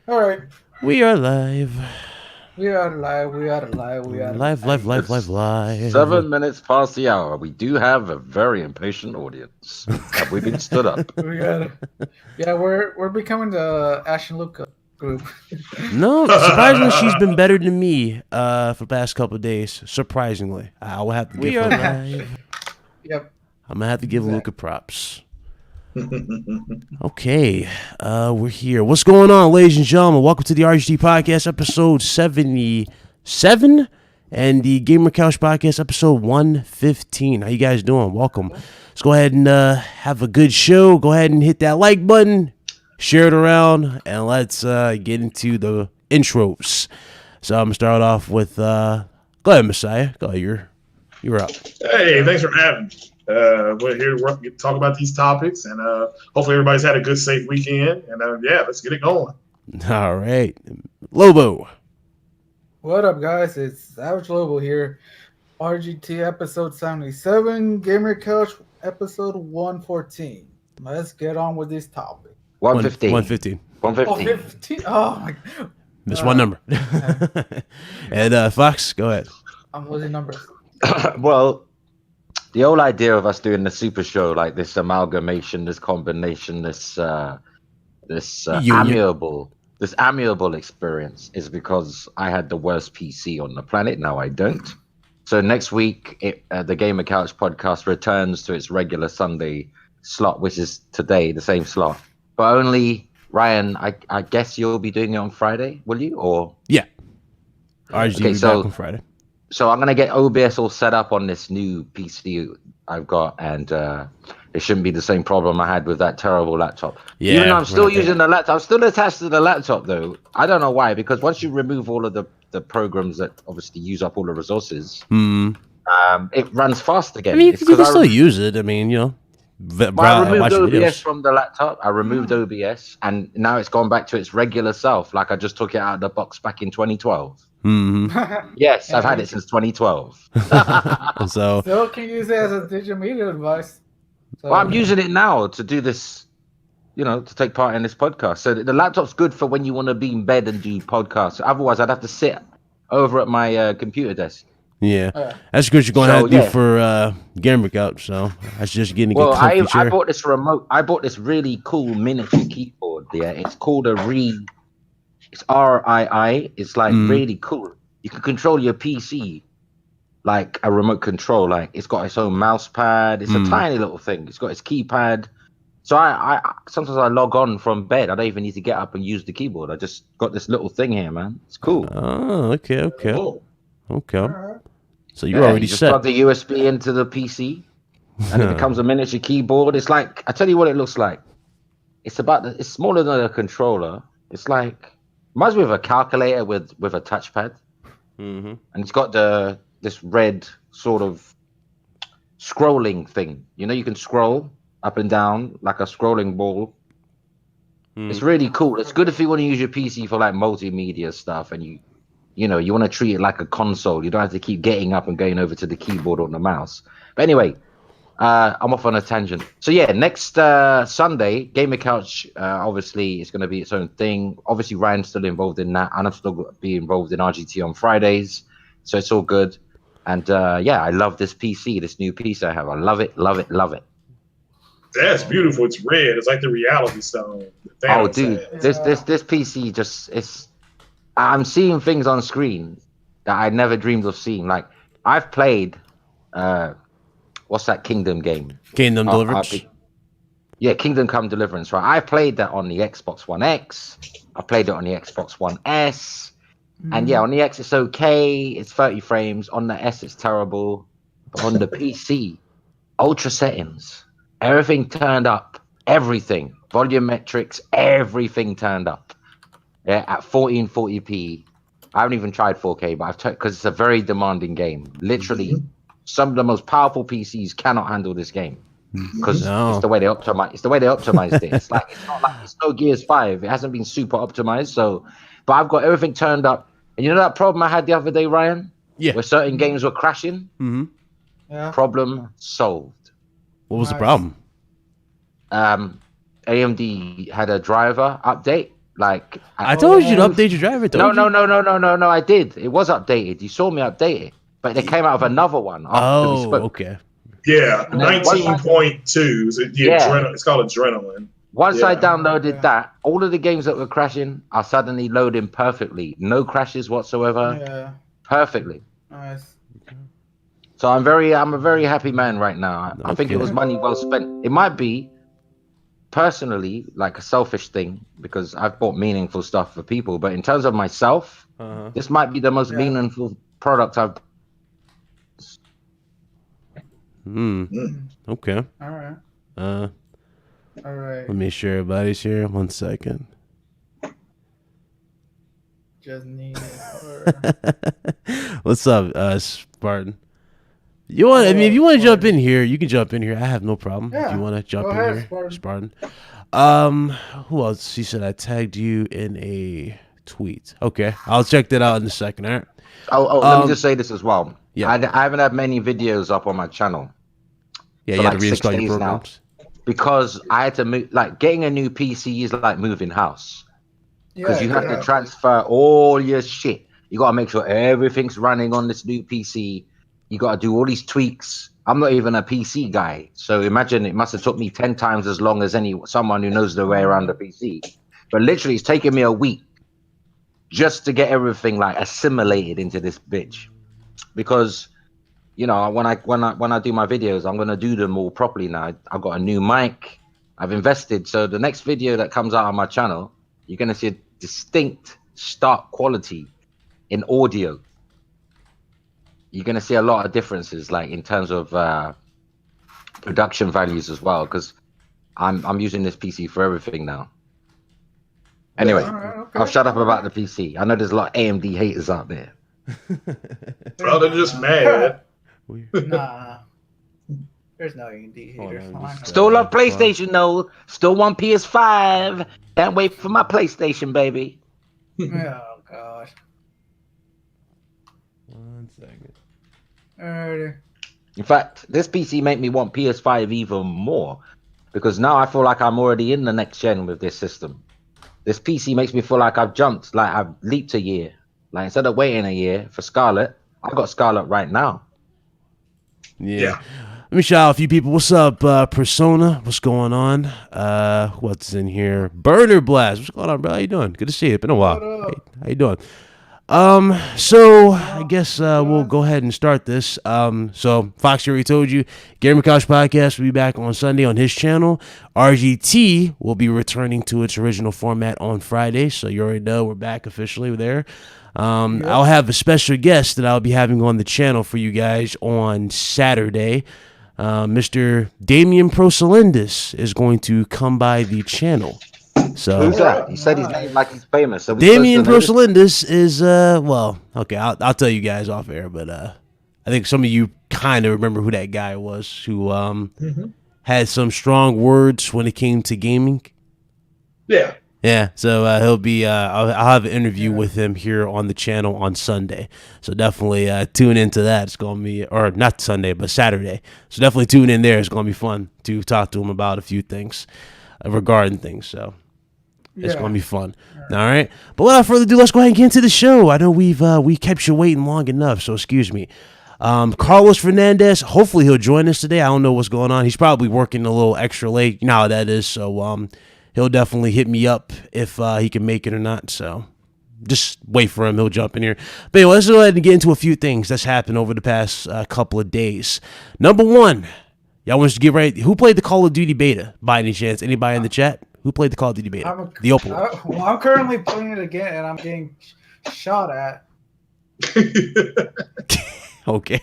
All right. We are live. We are live. We are live. We are Live, live, live. live, live, It's live. 7 minutes past the hour. We do have a very impatient audience. Have we been stood up? We got. Yeah, we're becoming the Ash and Luca group. No, surprisingly, she's been better than me for the past couple of days. Surprisingly. I will have to give her live. Yep. I'm going to have to give Exactly. Luca props. Okay, we're here. What's going on, ladies and gentlemen? Welcome to the RGT Podcast, episode 77, and the Gamer Couch Podcast, episode 115. How you guys doing? Welcome. Let's go ahead and have a good show. Go ahead and hit that like button, share it around, and let's get into the intros. So I'm going to start off with, go ahead, Messiah. Go ahead, you're up. Hey, thanks for having me. We're here to talk about these topics, and hopefully everybody's had a good, safe weekend. And yeah, let's get it going. All right. Lobo. What up, guys? It's Savage Lobo here. RGT episode 77, Gamer Couch episode 114. Let's get on with this topic. 115. 115. Oh, 115. 15. Oh my. Missed one number. And Fox, go ahead. I'm losing numbers. Well, the whole idea of us doing the super show, like this amalgamation, this combination, this Union. amiable experience, is because I had the worst PC on the planet. Now I don't. So next week, the Gamer Couch podcast returns to its regular Sunday slot, which is today, the same slot. But only, Ryan, I guess you'll be doing it on Friday, will you? Or Yeah. RG Okay, will be so- back on Friday. So I'm gonna get OBS all set up on this new PC I've got, and it shouldn't be the same problem I had with that terrible laptop. Yeah, Even though I'm still right there. using the laptop, I'm still attached to the laptop though. I don't know why, because once you remove all of the programs that obviously use up all the resources, it runs fast again. I mean, It's you can 'cause still use it. I mean, you know, I removed watch OBS videos. from the laptop. I removed OBS, and now it's gone back to its regular self. Like I just took it out of the box back in 2012. Yes, I've had it since 2012. So, Still can use it as a digital media device. So, Well, I'm using it now to do this, to take part in this podcast. So the laptop's good for when you want to be in bed and do podcasts. Otherwise, I'd have to sit over at my computer desk. yeah. Yeah. That's good you're going to So, have to yeah. do for Gamer Couch. So, that's just getting a Well, good comfy I chair. bought this remote. I bought this really cool miniature keyboard. Yeah, it's called It's RII. It's like really cool. You can control your PC like a remote control. Like it's got its own mouse pad. It's a tiny little thing. It's got its keypad. So I sometimes I log on from bed. I don't even need to get up and use the keyboard. I just got this little thing here, man. It's cool. Oh, okay. Oh, Okay. Alright. So, you're Yeah, already you just set. plug the USB into the PC, and it becomes a miniature keyboard. It's like, I tell you what it looks like. It's smaller than a controller. It's like, reminds me of a calculator with a touchpad, and it's got this red sort of scrolling thing. You can scroll up and down like a scrolling ball. It's really cool. It's good if you want to use your PC for like multimedia stuff, and you want to treat it like a console. You don't have to keep getting up and going over to the keyboard or the mouse. But anyway, I'm off on a tangent. So yeah, next Sunday, Gamer Couch obviously is going to be its own thing. Obviously, Ryan's still involved in that, and I'm still going to be involved in RGT on Fridays. So it's all good. And yeah, I love this PC, this new PC I have. I love it, love it, love it. that's beautiful. It's red. It's like the reality stone. that Oh, Thanos dude, had. this PC I'm seeing things on screen that I never dreamed of seeing. Like I've played, what's that Kingdom game? Kingdom Deliverance. Yeah, Kingdom Come Deliverance, right? I played that on the Xbox One X. I played it on the Xbox One S. And yeah, on the X it's okay. It's 30 frames. On the S it's terrible. But on the PC, ultra settings, everything turned up. Everything. Volume metrics, everything turned up. Yeah, at 1440p. I haven't even tried 4K, but because it's a very demanding game. Literally, some of the most powerful PCs cannot handle this game because No. it's the way they optimize. It's the way they optimized it. It's like it's no Gears 5. It hasn't been super optimized. So, but I've got everything turned up. And you know that problem I had the other day, Ryan? Yeah. Where certain games were crashing. Yeah. Problem solved. What was the Nice. problem? AMD had a driver update Like I told you to update your driver. no. I did. It was updated. You saw me update it, but they came out with another one after we Oh, spoke. okay. Yeah, And then once I, 19.2. yeah, It's called Adrenaline. once I Yeah. downloaded that, all of the games that were crashing are suddenly loading perfectly. No crashes whatsoever. Yeah. Perfectly. Nice. So I'm a very happy man right now. I think it was money well spent. It might be personally like a selfish thing because I've bought meaningful stuff for people, but in terms of myself, this might be the most meaningful product I've. Okay. All right. All right. Let me share everybody's here. 1 second. Just need. What's up, Spartan? You want? I mean, if you want to jump in here, you can jump in here. I have no problem. Yeah. If you want to jump Go in ahead, here, Spartan. Who else? She said I tagged you in a tweet. Okay, I'll check that out in a second. All right. Let me just say this as well. Yeah. I haven't had many videos up on my channel. Yeah, for you had like to 6 reinstall your days programs. now because I had to move. Like getting a new PC is like moving house because you have to transfer all your shit. You got to make sure everything's running on this new PC. You got to do all these tweaks. I'm not even a PC guy, so imagine it must have took me 10 times as long as someone who knows their way around the PC. But literally, it's taken me a week just to get everything like assimilated into this bitch. Because you know, when I do my videos, I'm gonna do them all properly now. I've got a new mic. I've invested, so the next video that comes out on my channel, you're gonna see a distinct stark quality in audio. You're gonna see a lot of differences, like in terms of production values as well, because I'm using this PC for everything now. Anyway, I'll shut up about the PC. I know there's a lot of AMD haters out there. Oh, they're just mad. Nah. There's no AMD haters. Still love PlayStation though. Still want PS5. Can't wait for my PlayStation, baby. Oh gosh. 1 second. Alrighty. In fact, this PC made me want PS5 even more because now I feel like I'm already in the next gen with this system. This PC makes me feel like I've jumped, like I've leaped a year. Like instead of waiting a year for Scarlet, I've got Scarlet right now. Yeah. Let me shout out a few people. What's up, Persona? What's going on? What's in here? Burner Blast. What's going on, bro? How you doing? Good to see you. It's been a while. Hey, how you doing? So I guess we'll go ahead and start this. So Fox already told you, Gamer Couch Podcast will be back on Sunday on his channel. RGT will be returning to its original format on Friday. So you already know we're back officially there. I'll have a special guest that I'll be having on the channel for you guys on Saturday. Mr. Damian Prosolindis is going to come by the channel. So who's that? He said his name like he's famous. So Damian Prosolindis is well, okay, I'll tell you guys off air, but I think some of you kind of remember who that guy was who had some strong words when it came to gaming. Yeah. Yeah, so he'll be. I'll have an interview with him here on the channel on Sunday. So definitely tune into that. It's gonna be, or not Sunday, but Saturday. So definitely tune in there. It's gonna be fun to talk to him about a few things regarding things. So it's gonna be fun. All right. But without further ado, let's go ahead and get into the show. I know we kept you waiting long enough, so excuse me. Carlos Fernandez. Hopefully he'll join us today. I don't know what's going on. He's probably working a little extra late. You know how that is. So he'll definitely hit me up if he can make it or not. So just wait for him. He'll jump in here. But anyway, let's go ahead and get into a few things that's happened over the past couple of days. Number one, y'all want to get right. Who played the Call of Duty beta by any chance? Anybody in the chat? Who played the Call of Duty beta? The open one. Well, I'm currently playing it again, and I'm getting shot at. Okay.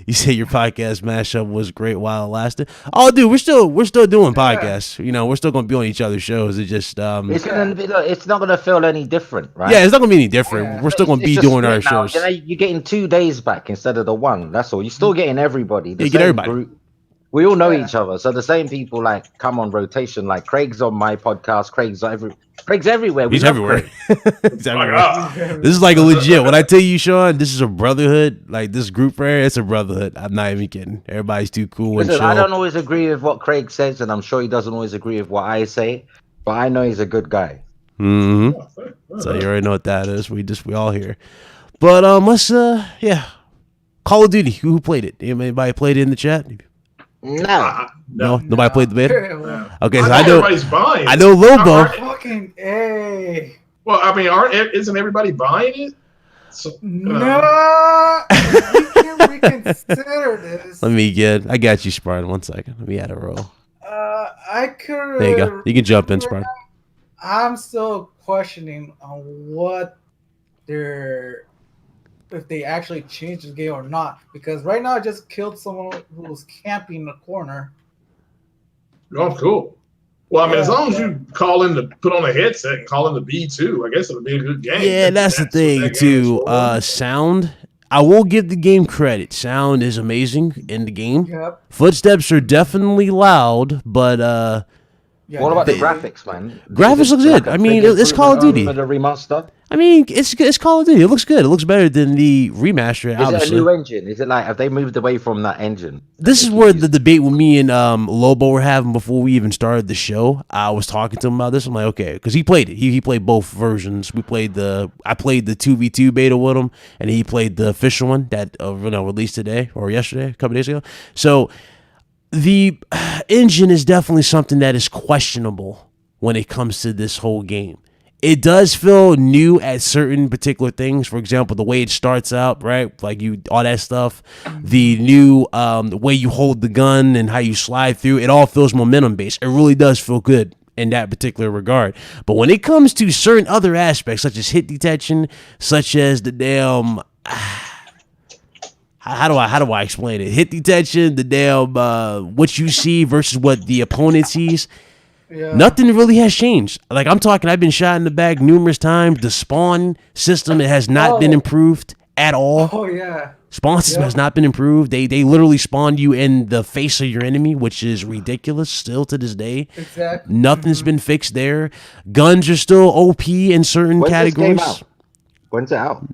You say your podcast mashup was great while it lasted. Oh, dude, we're still doing podcasts. You know, we're still gonna be on each other's shows. It just it's not gonna feel any different, right? Yeah, it's not gonna be any different. We're still gonna be doing our shows. You know, you're getting 2 days back instead of the one. That's all. You're still getting everybody. You get everybody. Group. We all know each other, so the same people like come on rotation. Like Craig's on my podcast. Craig's everywhere. He's everywhere. He's everywhere. This is like a legit. When I tell you, Sean, this is a brotherhood. Like this group right here, it's a brotherhood. I'm not even kidding. Everybody's too cool and chill. I don't always agree with what Craig says, and I'm sure he doesn't always agree with what I say. But I know he's a good guy. Mm-hmm. So you already know what that is. We all here. But let's Call of Duty. Who played it? Anybody played it in the chat? No. Nobody played the beta. Well, Okay, so I know everybody's buying. I know Lobo. fucking A. Well, I mean, isn't everybody buying it? So, No, we can reconsider this. I got you, Spartan. 1 second. Let me add a roll. I could. There you go. You can jump in, Spartan. I'm still questioning on what if they actually changed the game or not, because right now I just killed someone who was camping in the corner. Oh, cool. Well, I mean, as long as you put on a headset and call in the B2, I guess it'll be a good game. Yeah, that's the thing too. Sound. I will give the game credit. Sound is amazing in the game. Yep. Footsteps are definitely loud, but what about the graphics, man? Graphics look good. I mean, it's Call of Duty. The remaster. I mean, it's Call of Duty. It looks good. It looks better than the remaster. Is obviously. it a new engine? Is it like, have they moved away from that engine? This is where the debate with me and Lobo were having before we even started the show. I was talking to him about this. I'm like, okay, because he played it. He played both versions. I played the 2v2 beta with him, and he played the official one that released today or yesterday, a couple days ago. So the engine is definitely something that is questionable when it comes to this whole game. It does feel new at certain particular things. For example, the way it starts out, right? Like all that stuff. The new the way you hold the gun and how you slide through. It all feels momentum based. It really does feel good in that particular regard. But when it comes to certain other aspects, such as hit detection, such as the damn how do I explain it? Hit detection, the damn what you see versus what the opponent sees. Yeah. Nothing really has changed. Like I'm talking, I've been shot in the back numerous times. The spawn system, it has not been improved at all. Oh yeah. Spawn system has not been improved. They literally spawn you in the face of your enemy, which is ridiculous still to this day. Exactly. Nothing's been fixed there. Guns are still OP in certain categories. This game out? When's it out?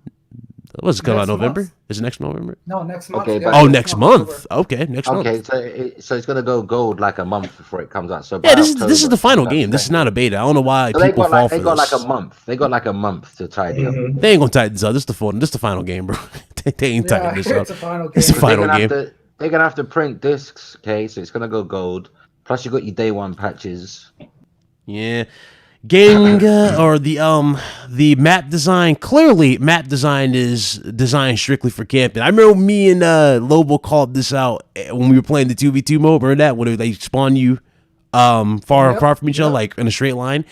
What's it come out November? Month. Is it next November? No, next month. Okay, yeah, next month. Okay, next month. Okay, so it's gonna go gold like a month before it comes out. So Yeah, this is the final game. This is not a beta. I don't know why people fall for this. They got like a month. They got like a month to tidy up. They ain't gonna tighten this up. This is the final game, bro. they ain't tightening this up. It's a final game. It's a final game. They're gonna have to print discs. Okay, so it's gonna go gold. Plus, you got your day one patches. Yeah. Game or the map design. Clearly, map design is designed strictly for camping. I remember me and Lobo called this out when we were playing the 2v2 mode. Remember that when they spawn you far apart from each other, like in a straight line.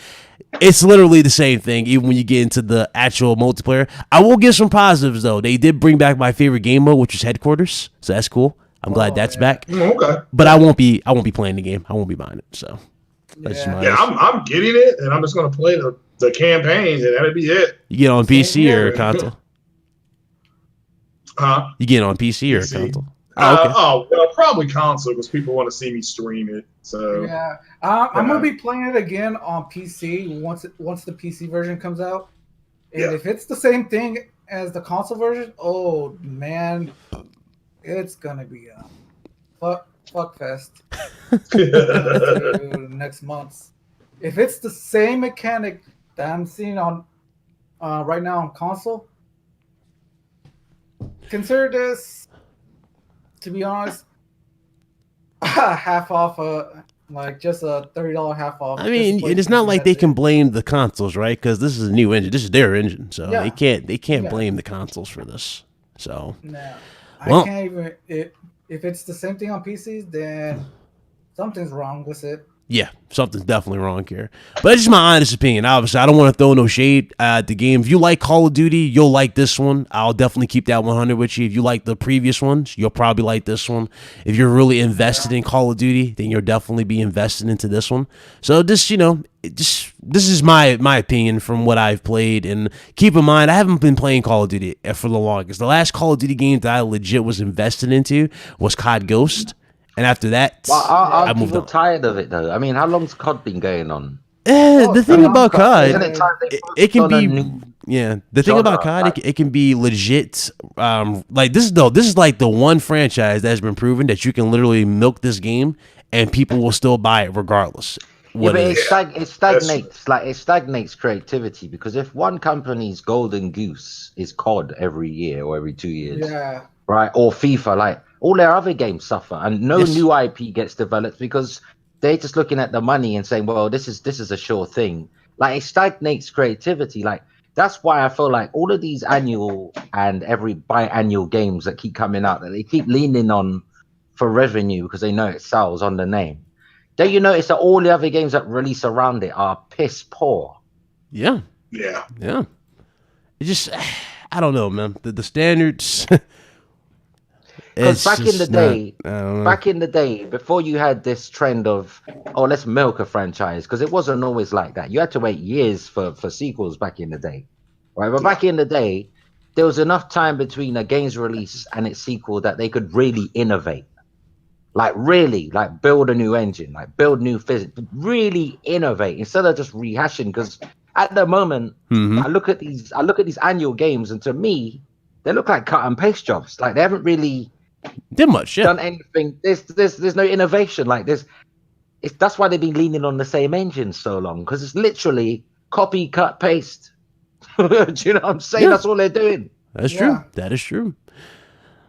It's literally the same thing, even when you get into the actual multiplayer. I will give some positives though. They did bring back my favorite game mode, which is headquarters. So that's cool. I'm glad that's back. Okay. But I won't be playing the game. I won't be buying it. So. I'm getting it, and I'm just gonna play the campaigns, and that'll be it. You get on PC or console? Huh? You get on PC or console? Well, probably console because people want to see me stream it. So yeah, I'm gonna be playing it again on PC once the PC version comes out. And if it's the same thing as the console version, oh man, it's gonna be fuck fest. Next month. If it's the same mechanic that I'm seeing on right now on console, consider this, to be honest, half off, like just a $30 half off. I mean, it's not like they can blame the consoles, right? Because this is a new engine. This is their engine, so they can't blame the consoles for this. So no, well, I can't even. If it's the same thing on PCs, then something's wrong with it. Yeah, something's definitely wrong here. But it's just my honest opinion. Obviously, I don't want to throw no shade at the game. If you like Call of Duty, you'll like this one. I'll definitely keep that 100 with you. If you like the previous ones, you'll probably like this one. If you're really invested in Call of Duty, then you'll definitely be invested into this one. So this is my opinion from what I've played. And keep in mind, I haven't been playing Call of Duty for the longest. The last Call of Duty game that I legit was invested into was COD Ghost. And after that, I moved on. Tired of it though. I mean, how long's COD been going on? The thing about COD, it can be The thing about COD, it can be legit. Like this is like the one franchise that has been proven that you can literally milk this game and people will still buy it regardless. What but is? it stagnates. Like it stagnates creativity because if one company's golden goose is COD every year or every 2 years, Yeah. right, or FIFA, like all their other games suffer, and no Yes. new IP gets developed because they're just looking at the money and saying, well, this is a sure thing. Like it stagnates creativity. Like that's why I feel like all of these annual and every biannual games that keep coming out that they keep leaning on for revenue because they know it sells on the name. Don't you notice that all the other games that release around it are piss poor? Yeah. Yeah. Yeah. It just, I don't know, man. The standards. Because back in the day, I don't know. back in the day, before you had this trend of, oh, let's milk a franchise, because it wasn't always like that. You had to wait years for sequels back in the day, right? But back in the day, there was enough time between a game's release and its sequel that they could really innovate. Like really, like build a new engine, like build new physics, really innovate instead of just rehashing. Because at the moment, I look at these annual games, and to me, they look like cut and paste jobs. Like they haven't really Did much, yeah. done anything. There's no innovation. Like that's why they've been leaning on the same engine so long because it's literally copy, cut, paste. Do you know what I'm saying? Yeah. That's all they're doing. That's Yeah. true. That is true.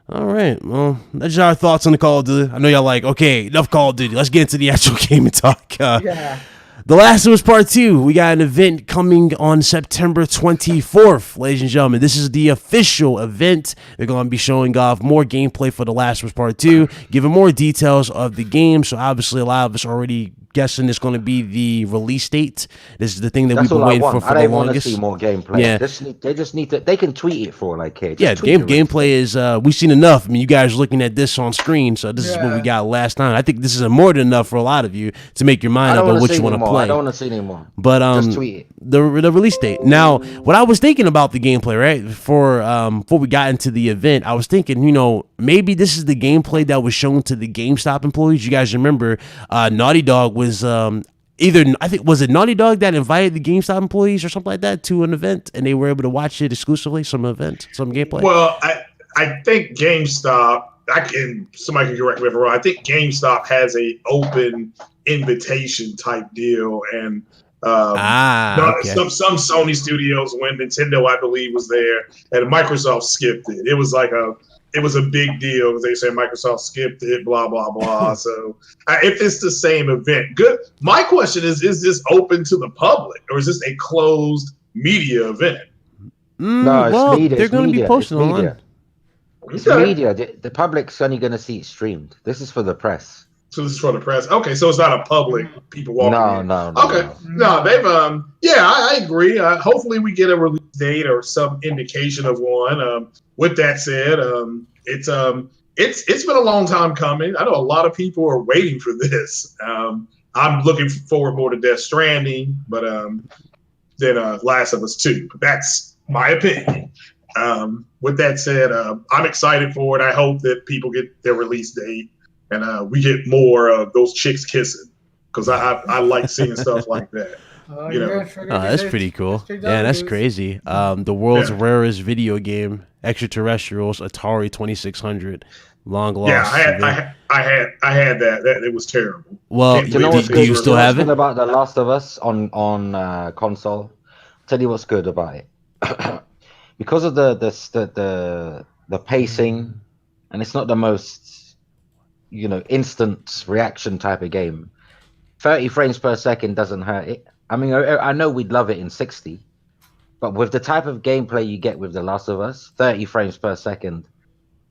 All right. Well, that's just our thoughts on the Call of Duty. I know y'all like, okay, enough Call of Duty. Let's get into the actual game and talk. Yeah. The Last of Us Part 2. We got an event coming on September 24th, ladies and gentlemen. This is the official event. They're going to be showing off more gameplay for The Last of Us Part 2, giving more details of the game. So obviously a lot of us already guessing it's going to be the release date. This is the thing that That's we've been all I waiting want. for I the don't want to longest. see more gameplay. Yeah. They just need to. They can tweet it for all I care. Just Yeah, tweet the gameplay is we've seen enough. I mean, you guys are looking at this on screen, so this is what we got last time. I think this is more than enough for a lot of you to make your mind up on what you want to play. I don't want to see anymore. But just tweet it. the release date. Now, what I was thinking about the gameplay, right? Before we got into the event, I was thinking, maybe this is the gameplay that was shown to the GameStop employees. You guys remember Naughty Dog was was it Naughty Dog that invited the GameStop employees or something like that to an event, and they were able to watch it exclusively, some gameplay. Well, I think GameStop. Somebody can correct me if I'm wrong. I think GameStop has a open invitation type deal, and okay. some Sony studios, when Nintendo, I believe, was there, and Microsoft skipped it. It was a big deal because they said Microsoft skipped it, blah, blah, blah. So if it's the same event, good. My question is this open to the public or is this a closed media event? No, it's media. They're going to be posting online. It's media. The public's only going to see it streamed. This is for the press. So this is for the press. Okay, so it's not a public people walking in. No. Okay, no, they've I agree. Hopefully we get a release date or some indication of one. With that said, it's been a long time coming. I know a lot of people are waiting for this. I'm looking forward more to Death Stranding, but than Last of Us 2. That's my opinion. With that said, I'm excited for it. I hope that people get their release date and we get more of those chicks kissing because I like seeing stuff like that. That's pretty cool. Yeah, that's crazy. The world's rarest video game, Extraterrestrials, Atari 2600, long lost. Yeah, I had that. It was terrible. Well, do you still have it? About The Last of Us on console. Tell you what's good about it. Because of the pacing, and it's not the most instant reaction type of game. 30 frames per second doesn't hurt it. I mean, I know we'd love it in 60, but with the type of gameplay you get with The Last of Us, 30 frames per second,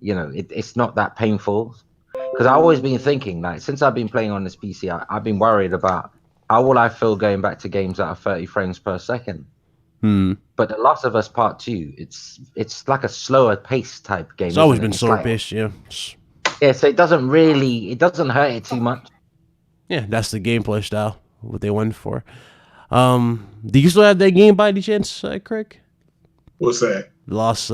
it's not that painful. Because I've always been thinking, like, since I've been playing on this PC, I've been worried about how will I feel going back to games that are 30 frames per second. But The Last of Us Part 2, it's like a slower pace type game. It's always been slower paced, yeah. Yeah, so it doesn't hurt it too much. Yeah, that's the gameplay style, what they went for. Do you still have that game by any chance, Craig? What's that? Lost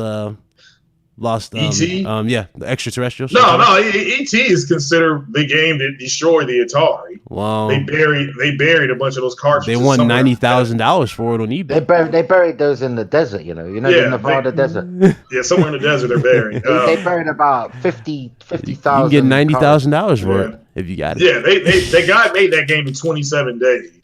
E.T.? Yeah, the Extraterrestrials. No, E.T. is considered the game that destroyed the Atari. Wow. They buried a bunch of those cartridges. They won $90,000 for it on eBay. They buried those in the desert, the Nevada desert. Yeah, somewhere in the desert they're buried. They buried about 50,000. You can get $90,000 for it if you got it. Yeah, they made that game in 27 days.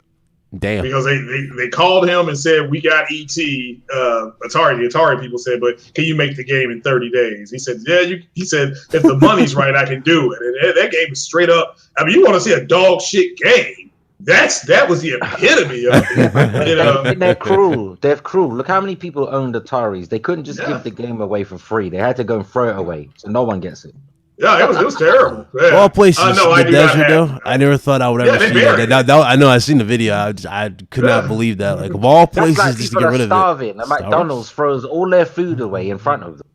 Damn. Because they called him and said, we got ET, Atari. The Atari people said, but can you make the game in 30 days? He said, yeah. He said, if the money's right, I can do it. And that game is straight up. I mean, you want to see a dog shit game. That was the epitome of it. You know? And they're cruel. They're cruel. Look how many people owned Ataris. They couldn't just give the game away for free. They had to go and throw it away, so no one gets it. Yeah, it was terrible. Yeah. All places, no, the desert though. I never thought I would ever see that. I know I seen the video. I could not believe that. Like of all places, like just to get rid of starving. And McDonald's throws all their food away in front of them.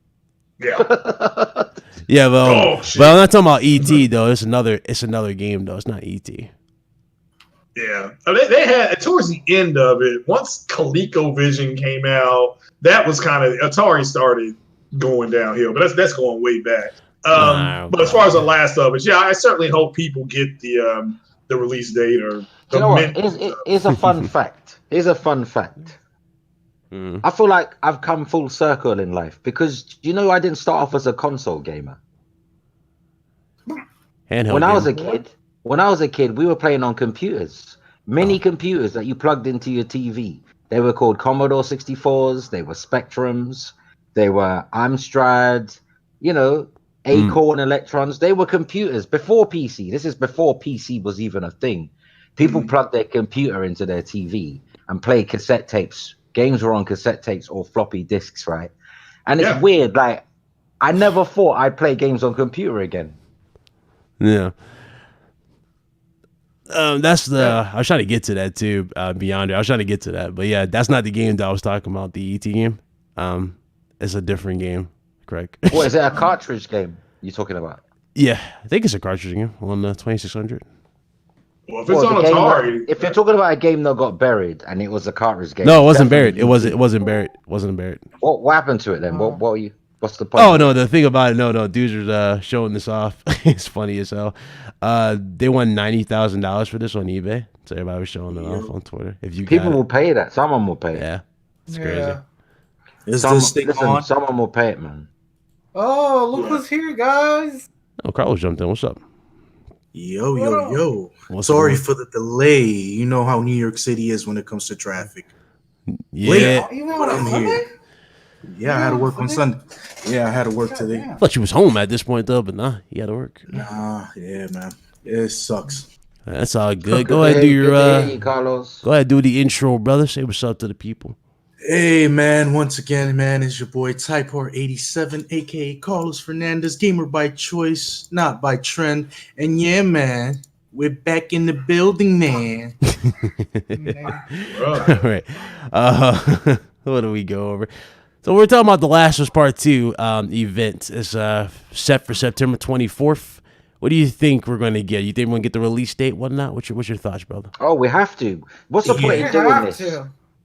Yeah. Yeah, but I'm not talking about ET though. It's another game though. It's not ET. Yeah, they had towards the end of it. Once ColecoVision came out, that was kind of Atari started going downhill. But that's going way back. But as far as the last of it, yeah, I certainly hope people get the release date or. You know what? Here's a fun fact. Here's a fun fact. I feel like I've come full circle in life because I didn't start off as a console gamer. When I was a kid, we were playing on computers, mini computers that you plugged into your TV. They were called Commodore 64s. They were Spectrums. They were Amstrad. Acorn Electrons. They were computers before PC. This is before PC was even a thing. People plugged their computer into their TV and played cassette tapes. Games were on cassette tapes or floppy disks, right? And it's weird. Like, I never thought I'd play games on computer again. Yeah. I was trying to get to that too, Beyond it. I was trying to get to that. But yeah, that's not the game that I was talking about, the ET game. It's a different game. Correct. What is it? A cartridge game you're talking about? Yeah, I think it's a cartridge game on the 2600. Well, if it's on Atari, if you're talking about a game that got buried and it was a cartridge game, no, it wasn't buried. It wasn't buried. Wasn't buried. What happened to it then? What's the point? Oh no, the thing about it, no, dudes are showing this off. It's funny as hell. They won $90,000 for this on eBay. So everybody was showing it off on Twitter. If you people will pay that, someone will pay it. Yeah, it's crazy. Someone will pay it, man. Oh, look who's here, guys. Oh, Carlos jumped in. What's up? Yo. Sorry for the delay. You know how New York City is when it comes to traffic. Yeah. But I'm here. Yeah, I had to work on Sunday. Yeah, I had to work today. I thought you was home at this point though, but nah, you had to work. Nah, yeah, man. It sucks. That's all good. Go ahead, do your Carlos. Go ahead, do the intro, brother. Say what's up to the people. Hey, man, once again, man, it's your boy Typehard87, aka Carlos Fernandez, gamer by choice, not by trend. And yeah, man, we're back in the building, man. All right. What do we go over? So we're talking about The Last of Us Part 2 event. It's set for September 24th. What do you think we're going to get? You think we're going to get the release date, whatnot? What's your thoughts, brother? Oh, we have to. What's the point in doing this?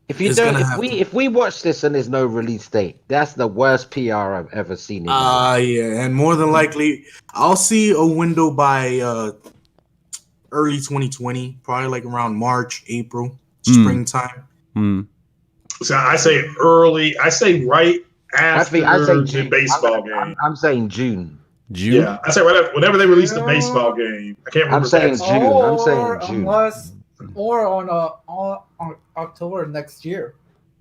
If we watch this and there's no release date, that's the worst PR I've ever seen. Yeah, and more than likely, I'll see a window by early 2020, probably like around March, April, springtime. So I say early. I say right after the baseball game. I'm saying June. Yeah, I say right after, whenever they release the baseball game. I can't remember. I'm saying June. Or on October next year.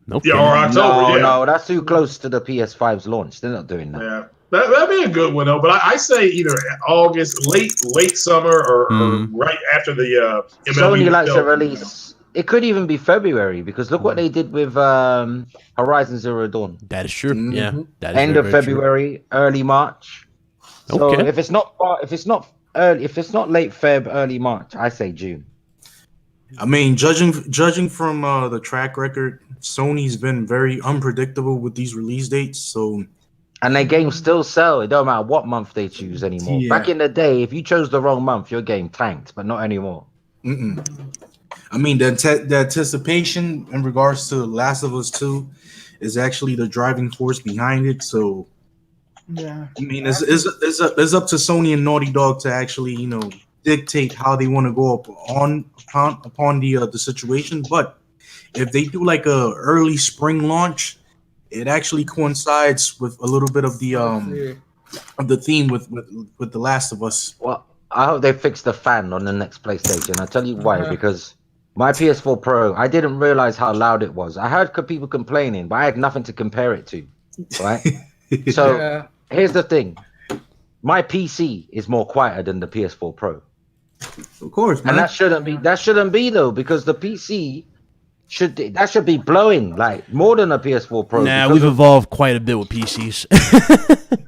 Nope. Yeah, or October. No, that's too close to the PS5's launch. They're not doing that. Yeah, that'd be a good one though. But I say either August, late summer, or right after the MLB. Sony likes to release. It could even be February because look what they did with Horizon Zero Dawn. That is true. Yeah. That is End of February, early March. So Okay. if it's not late Feb, early March, I say June. I mean, judging from the track record, Sony's been very unpredictable with these release dates. So, and their games still sell. It don't matter what month they choose anymore. Yeah. Back in the day, if you chose the wrong month, your game tanked, but not anymore. I mean, the anticipation in regards to Last of Us 2 is actually the driving force behind it. So, yeah, I mean, it's up to Sony and Naughty Dog to actually, dictate how they want to go upon the situation. But if they do like a early spring launch, it actually coincides with a little bit of the theme with The Last of Us. Well, I hope they fix the fan on the next PlayStation. I'll tell you why, because My PS4 Pro, I didn't realize how loud it was. I heard people complaining, but I had nothing to compare it to, right? So Yeah. here's the thing. My PC is more quieter than the PS4 Pro. Of course, man. And that shouldn't be though, because the PC should be blowing like more than a PS4 Pro. Nah, we've evolved quite a bit with PCs.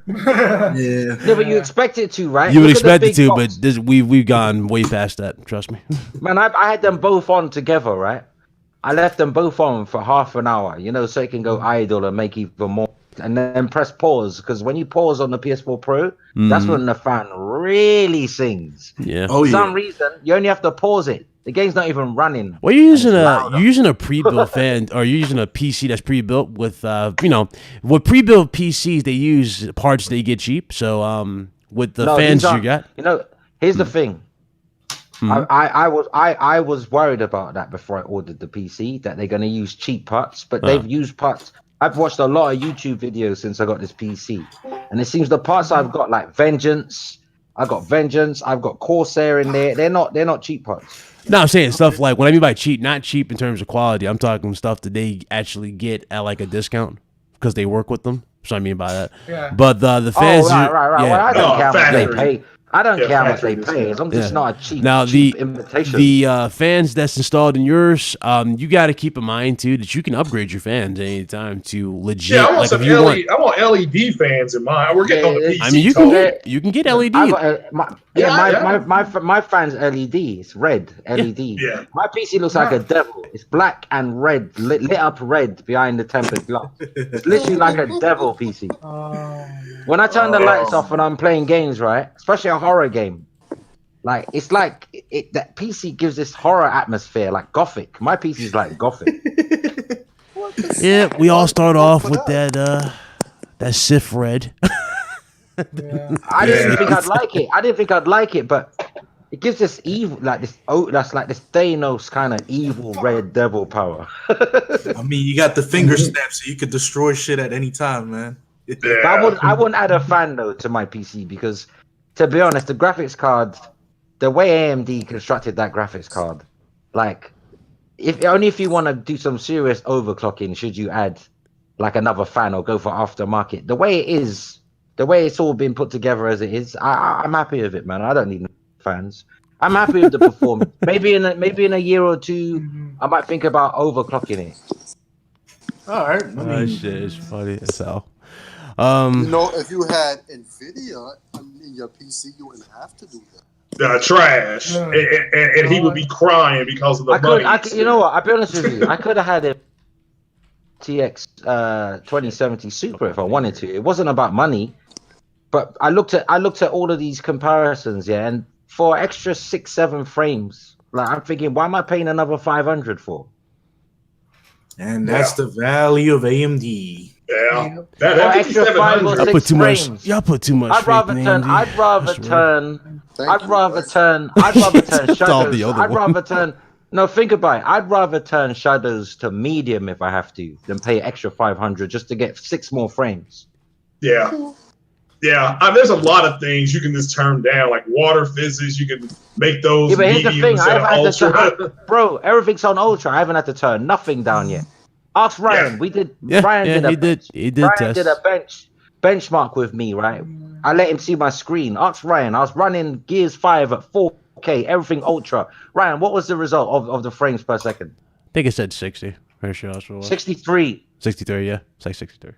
Yeah. Yeah, but you expect it to, right? You would Look at the expect it big to, box. but we've gone way past that. Trust me. Man, I had them both on together, right? I left them both on for half an hour, so it can go idle and make even more, and then press pause, because when you pause on the PS4 Pro, that's when the fan really sings. Yeah. Oh, For yeah. some reason, you only have to pause it. The game's not even running. Well, you're using louder. a pre-built fan, or you're using a PC that's pre-built with with pre-built PCs they use parts they get cheap. So with the fans you got, here's the thing. I was worried about that before I ordered the PC, that they're going to use cheap parts, but they've used parts. I've watched a lot of YouTube videos since I got this PC, and it seems the parts I've got, like Vengeance, I've got Corsair in there. They're not cheap parts. no, I'm saying stuff like, what I mean by cheap, not cheap in terms of quality. I'm talking stuff that they actually get at like a discount because they work with them. That's what I mean by that. Yeah. But the fans, right. yeah. Well, I don't care how much they factory. pay. I don't care how much they factory pay, as long as it's not a cheap, Now cheap imitation. the fans that's installed in yours, you got to keep in mind too that you can upgrade your fans anytime to legit. Yeah, I want like some if you want, I want LED fans in mine. We're getting on the PC. I mean, you can get LED. My fan's LED. It's red LED. Yeah. My PC looks like a devil. It's black and red, lit up red behind the tempered glass. It's literally like a devil PC. When I turn the lights off when I'm playing games, right, especially a horror game, like it's like that PC gives this horror atmosphere, like gothic. My PC is like gothic. Yeah, we all start off with that Sif red. I didn't think I'd like it. But it gives this evil, like this. Oh, that's like this Thanos kind of evil red devil power. I mean, you got the finger snap, so you could destroy shit at any time, man. But I wouldn't add a fan though to my PC, because, to be honest, the graphics card, the way AMD constructed that graphics card, like, if you want to do some serious overclocking, should you add like another fan or go for aftermarket? The way it's all been put together as it is, I'm happy with it, man. I don't need fans. I'm happy with the performance. Maybe in a year or two, I might think about overclocking it. All right. Oh shit, it's funny as hell. If you had Nvidia in your PC, you wouldn't have to do that. Trash, and he would be crying because of the money. You know what? I'll be honest with you. I could have had a TX 2070 Super if I wanted to. It wasn't about money, but I looked at all of these comparisons, yeah, and for extra 6-7 frames, like, I'm thinking, why am I paying another 500 for? And that's the value of AMD. Yeah, that extra 5 or 6 Y'all put too much. frames. Y'all put too much. I'd rather faith in turn. AMD. I'd rather That's turn. Thank I'd you, rather guys. turn. I'd rather turn It's all shadows. the other I'd one. rather turn. No, think about it. I'd rather turn shadows to medium if I have to, than pay extra 500 just to get 6 more frames. Yeah. There's a lot of things you can just turn down, like water physics. You can make those. Yeah, but here's the medium thing. I instead of haven't had to ultra. turn, bro. Everything's on ultra. I haven't had to turn nothing down yet. Ask Ryan. Yeah. We did. Yeah, Ryan yeah, did a he did. He did Ryan test. did a benchmark with me, right? I let him see my screen. Ask Ryan. I was running Gears 5 at 4K, everything ultra. Ryan, what was the result of the frames per second? I think it said 60. Pretty sure that's what it was. 63. 63, yeah. It's like 63.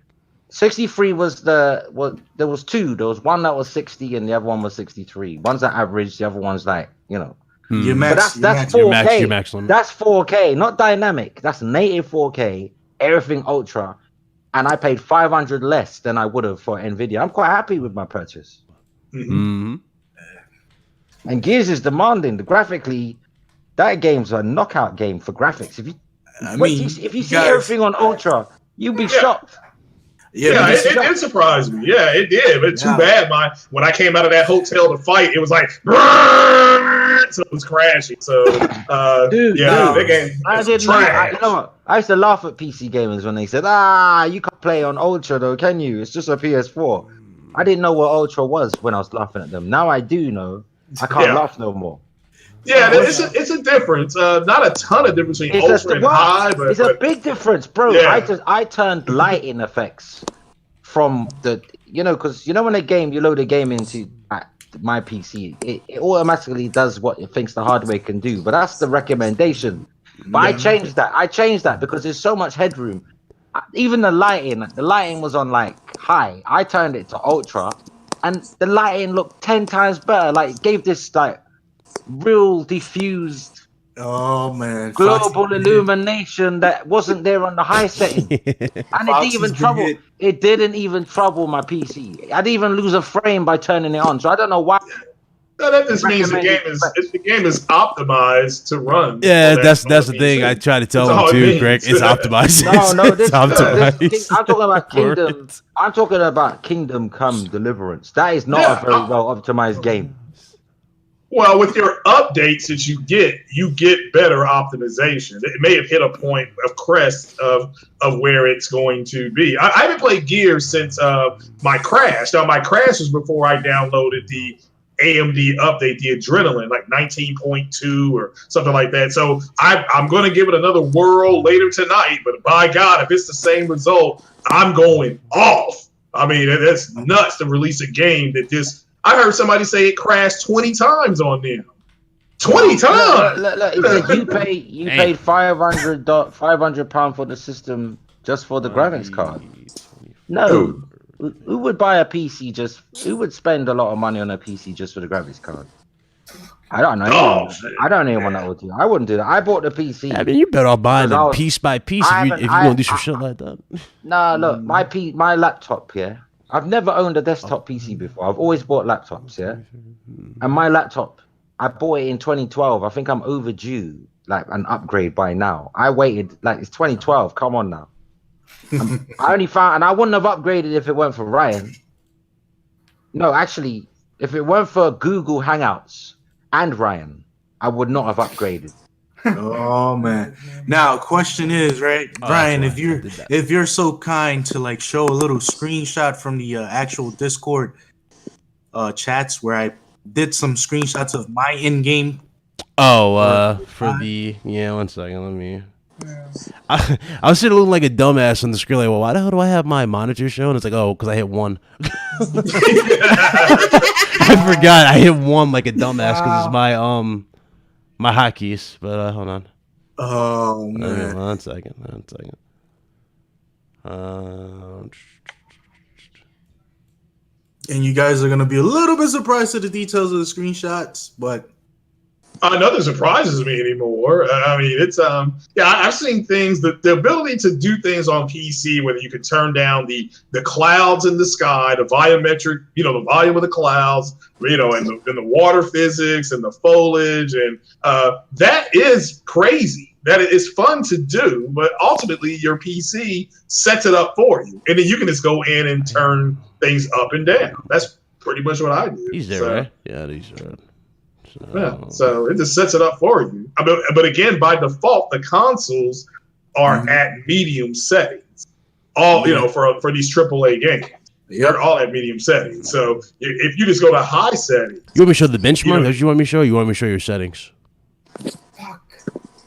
63 was there was 2. There was one that was 60 and the other one was 63. One's at average, the other one's like, Your But max, that's your 4K. max. your max limit. That's 4K, not dynamic. That's native 4K, everything ultra. And I paid 500 less than I would have for Nvidia. I'm quite happy with my purchase. Mm-hmm. And Gears is demanding. Graphically, that game's a knockout game for graphics. If you see guys- everything on ultra, you'd be shocked. Yeah, it surprised me. Yeah, it did. But too bad, when I came out of that hotel to fight, it was like, so it was crashing. So, that game. I didn't know. You know what? I used to laugh at PC gamers when they said, you can't play on ultra though, can you? It's just a PS4. I didn't know what ultra was when I was laughing at them. Now I do know. I can't laugh no more. Yeah, it's a difference. Not a ton of difference between ultra and high, but it's a big difference, bro. Yeah. I turned lighting effects from the because when a game you load a game into my PC, it automatically does what it thinks the hardware can do. But that's the recommendation. But I changed that. I changed that because there's so much headroom. Even the lighting was on like high. I turned it to ultra, and the lighting looked 10 times better. Like it gave this like real diffused Oh man, global illumination that wasn't there on the high setting. And it didn't even trouble my PC. I didn't even lose a frame by turning it on. So I don't know why. No, that just means the game is optimized to run. Yeah, that's the thing. I try to tell them too, Greg. It's optimized. I'm talking about Kingdom. I'm talking about Kingdom Come Deliverance. That is not a very well optimized game. Well, with your updates that you get better optimization. It may have hit a point of crest of where it's going to be. I haven't played Gears since my crash. Now, my crash was before I downloaded the AMD update, the Adrenaline, like 19.2 or something like that. So I'm going to give it another whirl later tonight. But by God, if it's the same result, I'm going off. I mean, that's nuts to release a game that just. I heard somebody say it crashed 20 times on them. 20 times. Look, you paid £500 for the system just for the graphics card. No, who would buy a PC who would spend a lot of money on a PC just for the graphics card? I don't know. I don't know anyone that would do that. I wouldn't do that. I bought the PC. I mean, you better off buying them piece by piece if you're gonna do some shit like that. Nah, look, my laptop, yeah. I've never owned a desktop PC before. I've always bought laptops, yeah. And my laptop, I bought it in 2012. I think I'm overdue, like an upgrade by now. I waited, like it's 2012. Come on now. I only found, and I wouldn't have upgraded if it weren't for Ryan. No, actually, if it weren't for Google Hangouts and Ryan, I would not have upgraded. Oh man! Now, question is, right, Brian? If you're so kind to like show a little screenshot from the actual Discord chats where I did some screenshots of my in-game. Oh, for the 1 second, let me. I was sitting looking like a dumbass on the screen, like, well, why the hell do I have my monitor showing? It's like, oh, because I hit 1. I forgot I hit 1 like a dumbass because it's my hotkeys, but hold on. Oh man! One second. And you guys are gonna be a little bit surprised at the details of the screenshots, but nothing surprises me anymore. I mean, it's I've seen things that the ability to do things on PC, whether you can turn down the clouds in the sky, the volumetric, the volume of the clouds, and the water physics and the foliage, and that is crazy. That is fun to do, but ultimately your PC sets it up for you, and then you can just go in and turn things up and down. That's pretty much what I do. He's there, right? Yeah, he's right. So it just sets it up for you. But again, by default, the consoles are at medium settings. All for these AAA games, they're all at medium settings. So if you just go to high settings, you want me to show the benchmark? What you want me to show? You want me to show your settings?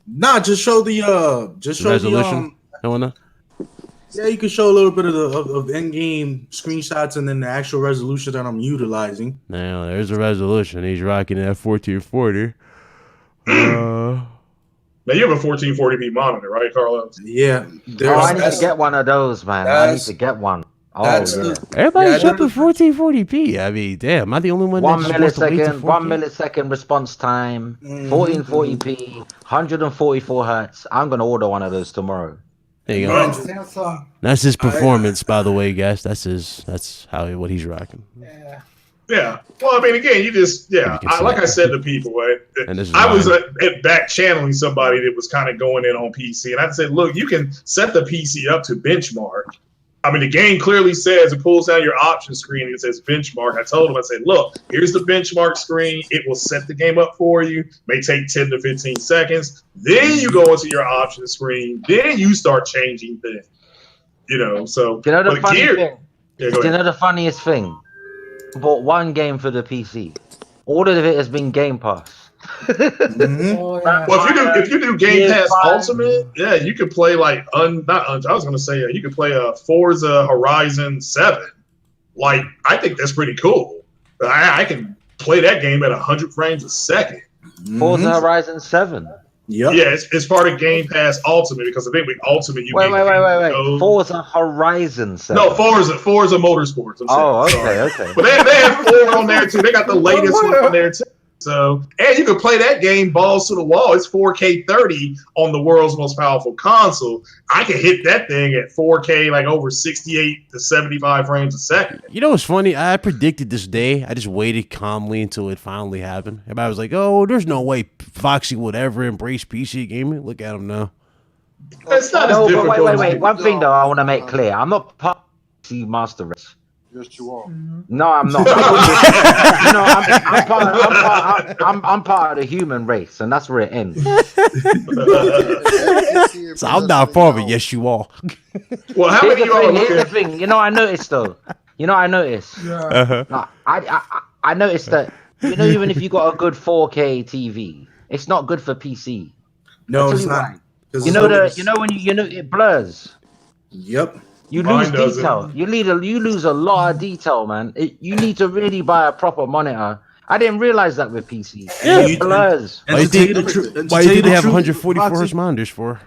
Nah, just show the resolution. Yeah, you can show a little bit of in-game screenshots and then the actual resolution that I'm utilizing. Now, there's a resolution. He's rocking that 1440. Now, you have a 1440p monitor, right, Carlos? Yeah. I need to get one of those, man. I need to get one. Everybody's jumping 1440p. I mean, damn, am I the only one? 1 millisecond response time, 1440p, 144 hertz. I'm gonna order one of those tomorrow. There you go. That's his performance, by the way, guys. That's what he's rocking. Yeah. Well, I mean, again, like I said to people, I was back channeling somebody that was kind of going in on PC, and I said, look, you can set the PC up to benchmark. I mean, the game clearly says, it pulls down your option screen and it says benchmark. I told him, I said, look, here's the benchmark screen. It will set the game up for you. May take 10 to 15 seconds. Then you go into your option screen. Then you start changing things. So. You know the funny thing? Yeah, you know the funniest thing? I bought one game for the PC. All of it has been Game Pass. Mhm. Oh, yeah. Well, if you do Game Yeah, Pass fine. Ultimate, yeah, you could play like I was gonna say you could play Forza Horizon 7. Like I think that's pretty cool. I can play that game at 100 frames a second. Forza Mhm. Horizon 7. Yep. Yeah, it's part of Game Pass Ultimate because I think with Ultimate you Wait. get code. Forza Horizon 7. No, Forza Motorsports. I'm saying. Oh, Sorry. okay. But they have 4 on there too. They got the latest one on there too. So, and you can play that game balls to the wall. It's 4K 30 on the world's most powerful console. I can hit that thing at 4K, like over 68 to 75 frames a second. You know what's funny? I predicted this day. I just waited calmly until it finally happened. Everybody was like, "Oh, there's no way Foxy would ever embrace PC gaming." Look at him now. It's not as No, but difficult. wait. One thing though, I want to make clear: I'm not part of the Master Race. Yes, you are. No, I'm not. I'm part of the human race, and that's where it ends. So I'm not part of it. Yes, you are. Well, how Here's many of y'all are here's the looking? thing. I noticed though. I noticed. Yeah. No, I noticed that. Even if you got a good 4K TV, it's not good for PC. No, I'll tell it's you not. why. 'Cause You know when it blurs. Yep. You Mine lose doesn't. detail. You lose a lot of detail, man. You need to really buy a proper monitor. I didn't realize that with PC. Yeah. It blurs. And Why to you tell you think- the truth, and to Why tell do you they the have truth, 144 Foxy, hertz monitors for?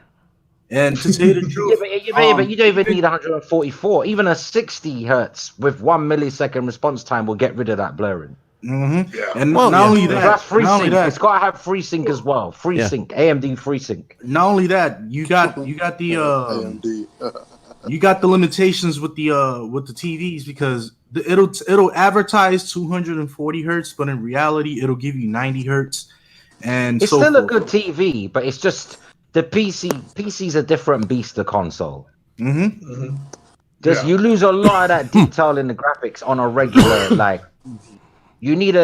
And to tell you the Yeah, truth, but you don't even need 144. Even a 60 hertz with 1 millisecond response time will get rid of that blurring. mhm. Yeah. And Well, not yeah. only That's that, free not only sync. that, It's got to have FreeSync as well. FreeSync, AMD FreeSync. not only that, you got the AMD. you got the limitations with the TVs because it'll advertise 240 hertz, but in reality it'll give you 90 hertz, and It's so still a forth. good TV, but it's just the PC. PC's a different beast. The console. Mm-hmm. Mhm. Just Yeah. you lose a lot of that detail in the graphics on a regular like. You need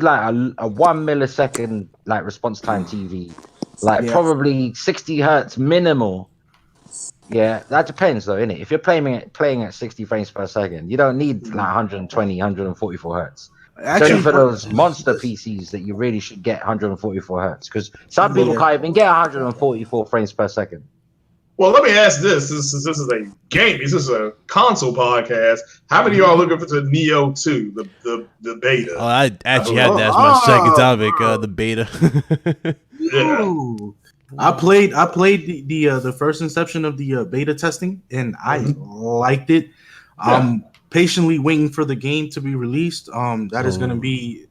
like a 1 millisecond like response time TV, like Yeah. probably 60 hertz minimal. Yeah, that depends though, innit? If you're playing at 60 frames per second, you don't need like 120, 144 hertz. It's only for those monster PCs that you really should get 144 hertz because some people Yeah. can't even get 144 frames per second. Well, let me ask this. This is a game. This is a console podcast. How many of y'all are looking for the Neo 2, the beta? Oh, I actually had that as my second topic, the beta. Yeah. Ooh. I played the first inception of the beta testing, and I liked it. I'm patiently waiting for the game to be released. That is going to be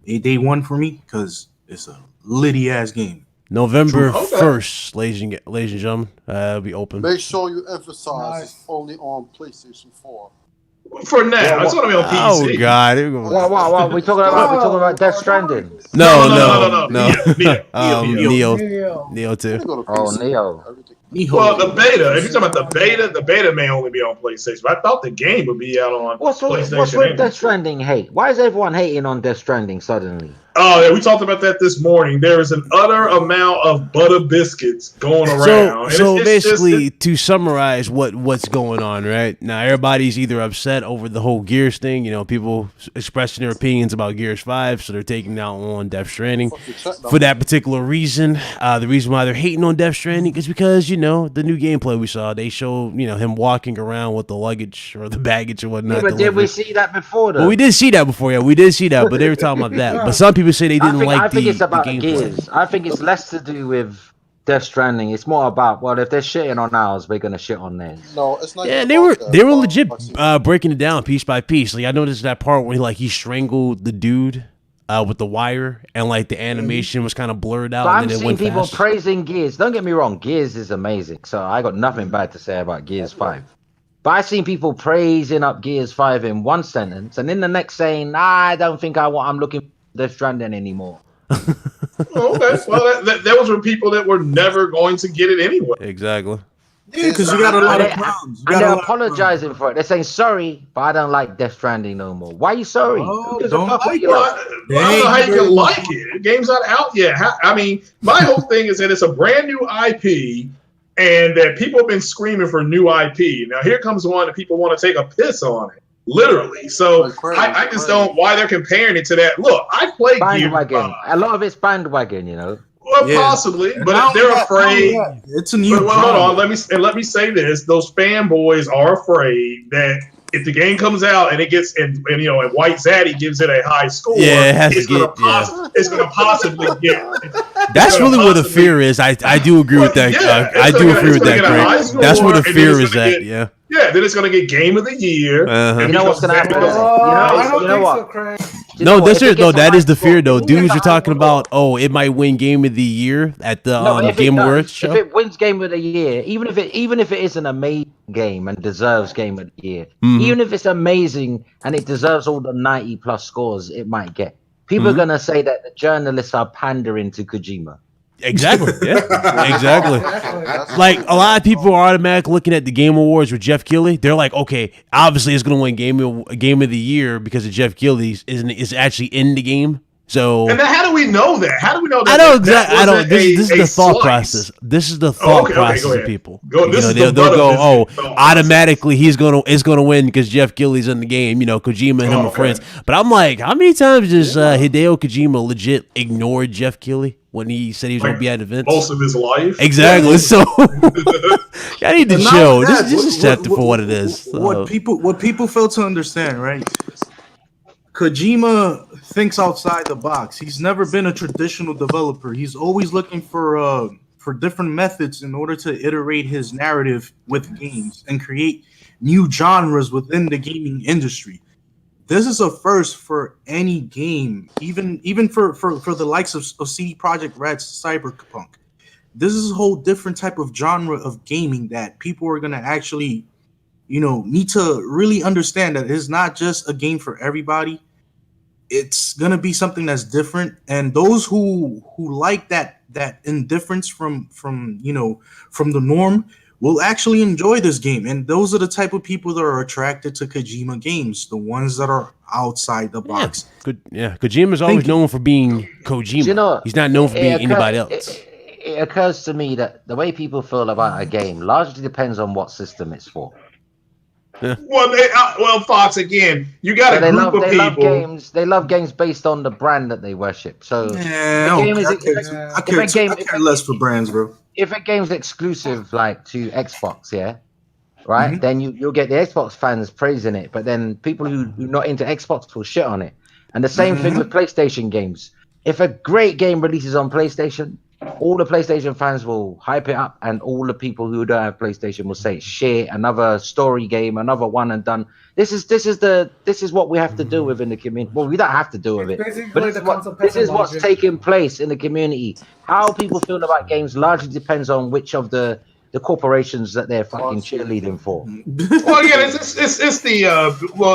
a day one for me because it's a litty ass game. November Okay. 1st, ladies and gentlemen, it'll be open. Make sure you emphasize Nice. it's only on PlayStation 4. For now, it's going to be on PC. Oh God! Here we go. What we talking about Death Stranding. No. Neo. Neo too. They go to Oh, PC, Neo. everything. Well, the beta. If you're talking about the beta may only be on PlayStation. But I thought the game would be out on What's PlayStation. with Death Stranding hate? Why is everyone hating on Death Stranding suddenly? Oh, yeah, we talked about that this morning. There is an utter amount of butter biscuits going around. So And it's basically, to summarize what's going on right now, everybody's either upset over the whole Gears thing. People expressing their opinions about Gears 5, so they're taking out on Death Stranding Fuck your check down. for that particular reason. The reason why they're hating on Death Stranding is because the new gameplay we saw, they showed him walking around with the luggage or the baggage or whatnot. Yeah, but did we see that before though? Well, we did see that before. Yeah, we did see that, but they were talking about that. But some people say they didn't I think it's about the the gameplay. Gears. I think it's less to do with Death Stranding. It's more about if they're shitting on ours, we're gonna shit on theirs. No, it's not. Yeah, even they were about that. they were legit Foxy. breaking it down piece by piece. Like I noticed that part where he strangled the dude with the wire, and the animation was kind of blurred out. So and I'm then it seeing went people fast. praising Gears. Don't get me wrong, Gears is amazing. So I got nothing bad to say about Gears 5. But I've seen people praising up Gears 5 in one sentence, and in the next saying, I don't think I'm looking for Death Stranding anymore. Okay. Well, that was for people that were never going to get it anyway. Exactly. Yeah, because you got a lot of And clowns. And they're apologizing for it. They're saying sorry, but I don't like Death Stranding no more. Why are you sorry? Oh, Who gives a don't fuck what like you Well, like? I don't know how you can like it. The game's not out yet. I mean, my whole thing is that it's a brand new IP and that people have been screaming for new IP. Now, here comes one that people want to take a piss on it. literally. So I just don't why they're comparing it to that. Look, I played bandwagon. A lot of it's bandwagon, you know. Well, possibly, but they're afraid. It's a new. But hold on, let me say this: those fanboys are afraid that if the game comes out and it gets and White Zaddy gives it a high score, it's going to possibly get. That's really where the fear is. I do agree with that. I do agree with that, Greg. That's where the fear is at. Yeah. Yeah, then it's going to get Game of the Year. You know what's going to happen? You know what? That is the fear, though. Dudes are talking about, it might win Game of the Year at the Game Awards show. If it wins Game of the Year, even if it is an amazing game and deserves Game of the Year, even if it's amazing and it deserves all the 90+ scores it might get, people are going to say that the journalists are pandering to Kojima. Exactly. Yeah. Exactly. Like a lot of people are automatically looking at the Game Awards with Jeff Keighley. They're like, okay, obviously it's going to win Game of the Year because of Jeff Keighley is actually in the game. So, and then how do we know that? How do we know that? I know exactly. I don't. This is the thought process. This is the thought process of people. They'll go, automatically it's gonna win because Jeff Keighley's in the game. Kojima and him are friends. But I'm like, how many times does Hideo Kojima legit ignore Jeff Keighley when he said he was gonna be at events? Most of his life. Exactly. So I need to chill. This is chapter for what it is. So. What people fail to understand, right? Kojima thinks outside the box. He's never been a traditional developer. He's always looking for different methods in order to iterate his narrative with games and create new genres within the gaming industry. This is a first for any game, even for the likes of CD Projekt Red's Cyberpunk. This is a whole different type of genre of gaming that people are gonna actually, need to really understand that it's not just a game for everybody. It's gonna be something that's different, and those who like that indifference from the norm will actually enjoy this game. And those are the type of people that are attracted to Kojima games, the ones that are outside the box. Kojima's always known for being Kojima. He's not known for being anybody else. It occurs to me that the way people feel about a game largely depends on what system it's for. Yeah. Well, Fox, again, you got a group of people. They love games based on the brand that they worship. So I care less for brands, bro. If a game's exclusive, like to Xbox, right, then you'll get the Xbox fans praising it, but then people who are not into Xbox will shit on it. And the same thing with PlayStation games. If a great game releases on PlayStation, all the PlayStation fans will hype it up, and all the people who don't have PlayStation will say, "Shit, another story game, another one and done." This is what we have to do within the community. Well, we don't have to do with it, but this is what's taking place in the community. How people feel about games largely depends on which of the corporations that they're fucking cheerleading for. Well, yeah,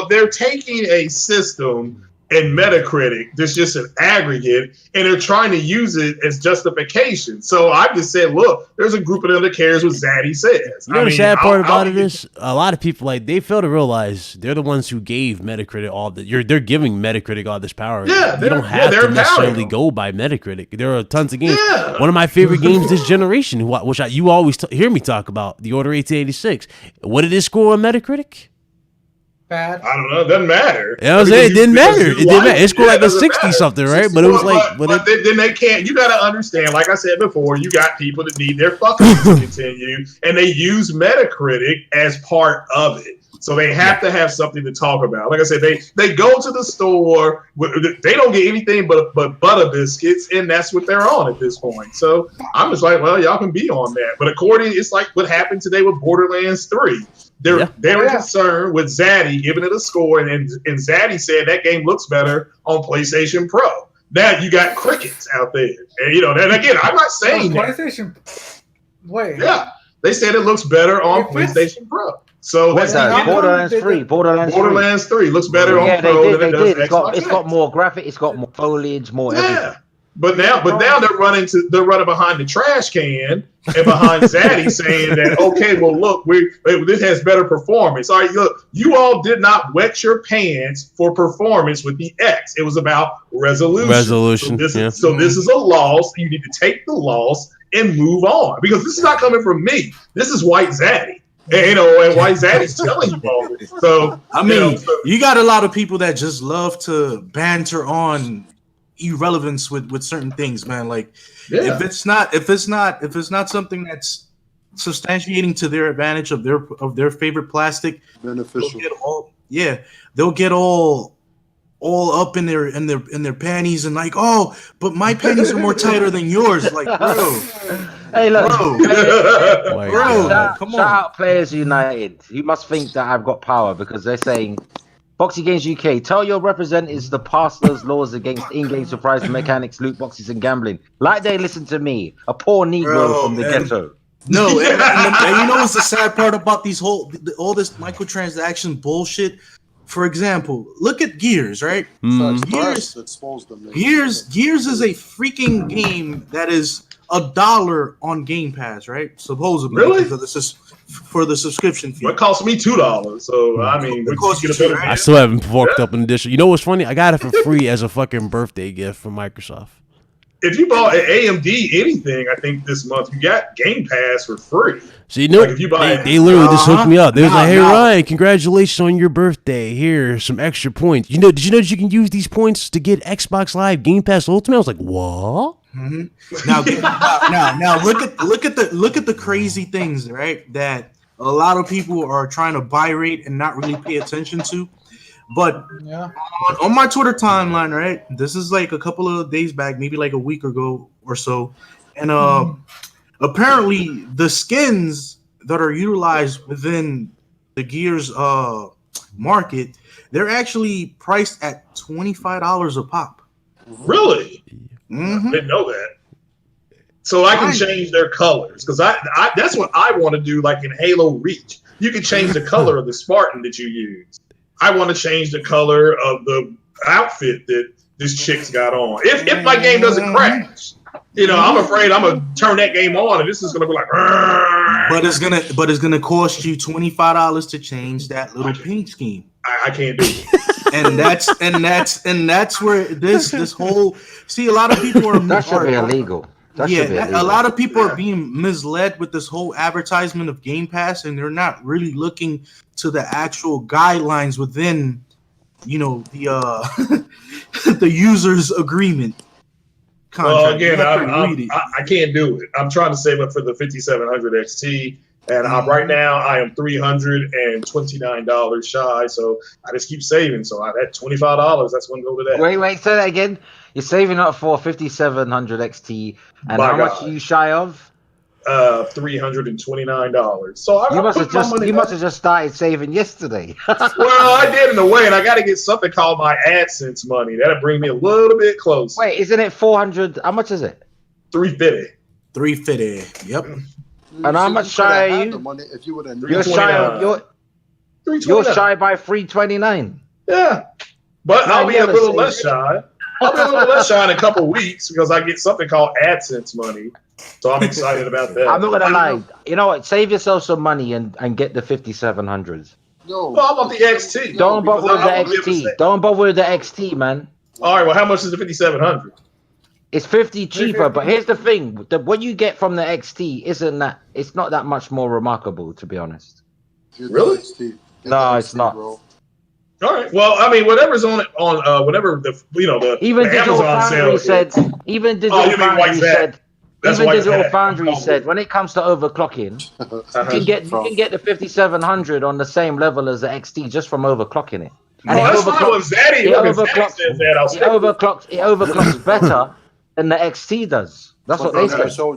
they're taking a system and Metacritic, there's just an aggregate, and they're trying to use it as justification. So I just said, look, there's a group of them that cares what Zaddy says. The sad part about it is a lot of people they fail to realize they're the ones who gave Metacritic all they're giving Metacritic all this power. Yeah, you don't have to necessarily go by Metacritic. There are tons of games. Yeah. One of my favorite games this generation, which you always hear me talk about, The Order 1886. What did it score on Metacritic? Bad. I don't know. It doesn't matter. Yeah, it didn't matter. It didn't matter. It scored like a 60 something, right? But it was like, but then they can't. You got to understand. Like I said before, you got people that need their fucking to continue, and they use Metacritic as part of it. So they have to have something to talk about. Like I said, they go to the store. They don't get anything but butter biscuits, and that's what they're on at this point. So I'm just like, well, y'all can be on that. But it's like what happened today with Borderlands 3. They're concerned with Zaddy giving it a score, and Zaddy said that game looks better on PlayStation Pro. Now you got crickets out there, and and again, I'm not saying PlayStation. Wait. Yeah, they said it looks better on PlayStation Pro. So what's that? Borderlands 3. Borderlands 3 looks better on Pro than it does Xbox. It's got more graphics. It's got more foliage, more everything. But now they're running behind the trash can and behind Zaddy saying that, okay, well, look, this has better performance. All right, look, you all did not wet your pants for performance with the X. It was about resolution. So this is a loss. You need to take the loss and move on, because this is not coming from me. This is White Zaddy. And, you know, and why Zaddy's telling you all this. So I mean, you got a lot of people that just love to banter on irrelevance with certain things, man. Like if it's not something that's substantiating to their advantage of their favorite plastic, Beneficial. They'll get all up in their panties and like, oh, but my panties are more tighter than yours. Like, bro. Hey, look, Bro, come shout out Players United. You must think that I've got power because they're saying, Foxy Games UK, tell your representatives to pass those laws against in-game surprise mechanics, loot boxes, and gambling. Like they listen to me, a poor Negro from the ghetto. No, and you know what's the sad part about all this microtransaction bullshit? For example, look at Gears, right? Gears is a freaking game that is $1 on Game Pass, right? Supposedly, really? For the subscription fee. Well, it cost me $2, so I mean, I still haven't forked up an edition. You know what's funny? I got it for free as a fucking birthday gift from Microsoft. If you bought an AMD anything, I think this month you got Game Pass for free. So you know, like if you buy they literally just hooked me up. They was like, "Hey Ryan, congratulations on your birthday. Here's some extra points. Did you know that you can use these points to get Xbox Live Game Pass Ultimate?" I was like, "What?" Mm-hmm. Now look at the crazy things, right? That a lot of people are trying to buy rate and not really pay attention to. But on my Twitter timeline, right? This is like a couple of days back, maybe like a week ago or so, and apparently the skins that are utilized within the Gears market, they're actually priced at $25 a pop. Really? Mm-hmm. I didn't know that. So I can change their colors because I that's what I want to do. Like in Halo Reach, you can change the color of the Spartan that you use. I want to change the color of the outfit that this chick's got on. If my game doesn't crash, you know, I'm afraid I'm gonna turn that game on and this is gonna be like. But it's gonna cost you $25 to change that little paint scheme. I can't do it. and that's where this whole a lot of people are that should be illegal. A lot of people are being misled with this whole advertisement of Game Pass, and they're not really looking to the actual guidelines within, you know, the the user's agreement contract. Well, again, I can't do it. I'm trying to save up for the 5700 XT, and right now I am $329 shy. So I just keep saving. So at $25, that's going to go to that. Wait, say that again. You're saving up for 5700 XT, and how much are you shy of? $329. So you must have just started saving yesterday. Well, I did in a way, and I got to get something called my AdSense money. That'll bring me a little bit closer. Wait, isn't it 400? How much is it? $350. Yep. And how much shy are you? If you you're shy by 329. Yeah, but I'll be a little less shy. I'll be a little less shy in a couple weeks because I get something called AdSense money. So I'm excited about that. I'm not gonna lie. You know what? Save yourself some money and get the 5700s. No, I want the XT. Don't bother with the XT. Don't bother with the XT, man. All right. Well, how much is the 5700? It's 50 cheaper, but here's the thing: what you get from the XT it's not that much more remarkable, to be honest. Really? No, it's not. Bro. All right. Well, I mean, whatever's on whatever the even Digital Amazon Foundry said. Even Digital Foundry said when it comes to overclocking, you can get the 5700 on the same level as the XT just from overclocking it. And it overclocks better than the XT does. That's what they said. So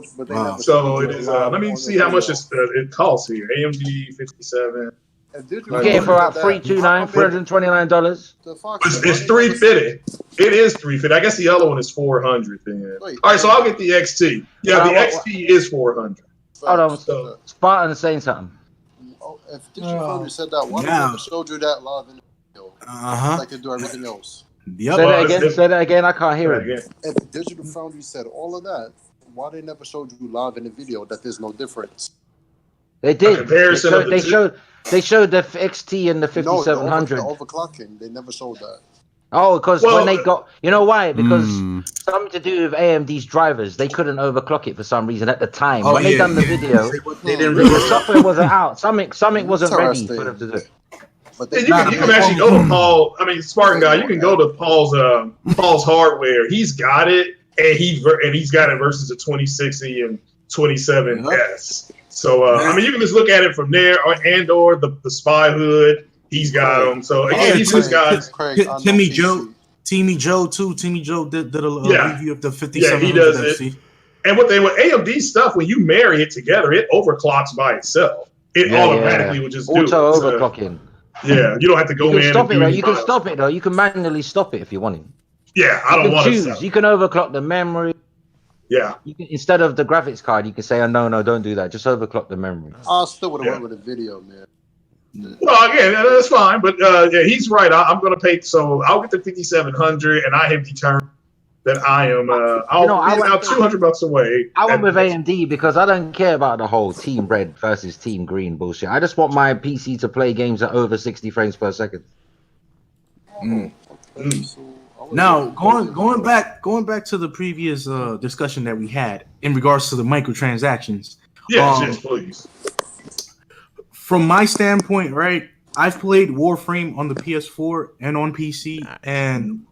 it is. Let me see how much it costs here. AMD 57. You get it for about $329. It's $350. It is $350. I guess the other one is $400. Then. All right, so I'll get the XT. Yeah, the XT is $400. Hold on. So Spartan is saying something. If Digital Foundry said that, why didn't they showed you that live in the video? Like they do everything else. Yep. Say that again. I can't hear it. If Digital Foundry said all of that, why they never showed you live in the video that there's no difference? They did. They showed the XT and the 5700. No, the overclocking. They never showed that. Oh, because Well, when they got, you know why? Because Mm. something to do with AMD's drivers, they couldn't overclock it for some reason at the time. Oh, when they yeah, done the yeah. video, They didn't the really. software wasn't out. Something wasn't ready for them Interesting. to do it. But and they you can actually go to Paul. I mean, Spartan guy. You can go to Paul's hardware. He's got it, and he's got it versus the 2060 and 27S. So I mean, you can just look at it from there, or the spy hood. He's got them. So again, he's just got Timmy Joe. Timmy Joe too. Timmy Joe did a review of the 5700 Yeah, he does FC. it. And with AMD stuff, when you marry it together, it overclocks by itself. It automatically will just do it. Auto overclocking. Yeah, you don't have to go You in can stop and it do though. any You can files. stop it though. You can manually stop it if you want it. Yeah, I don't want to choose. stop. You can overclock the memory. Yeah. You can, instead of the graphics card, you can say, "Oh no, don't do that. Just overclock the memory." I still would have went with a video, man. Well, again, that's fine, but yeah, he's right. I'm going to pay. So I'll get the 5700, and I have determined that I am. I'll be about $200 away. I went with AMD because I don't care about the whole team red versus team green bullshit. I just want my PC to play games at over 60 frames per second. Now, going back to the previous discussion that we had in regards to the microtransactions. Yes, please. From my standpoint, right, I've played Warframe on the PS4 and on PC, and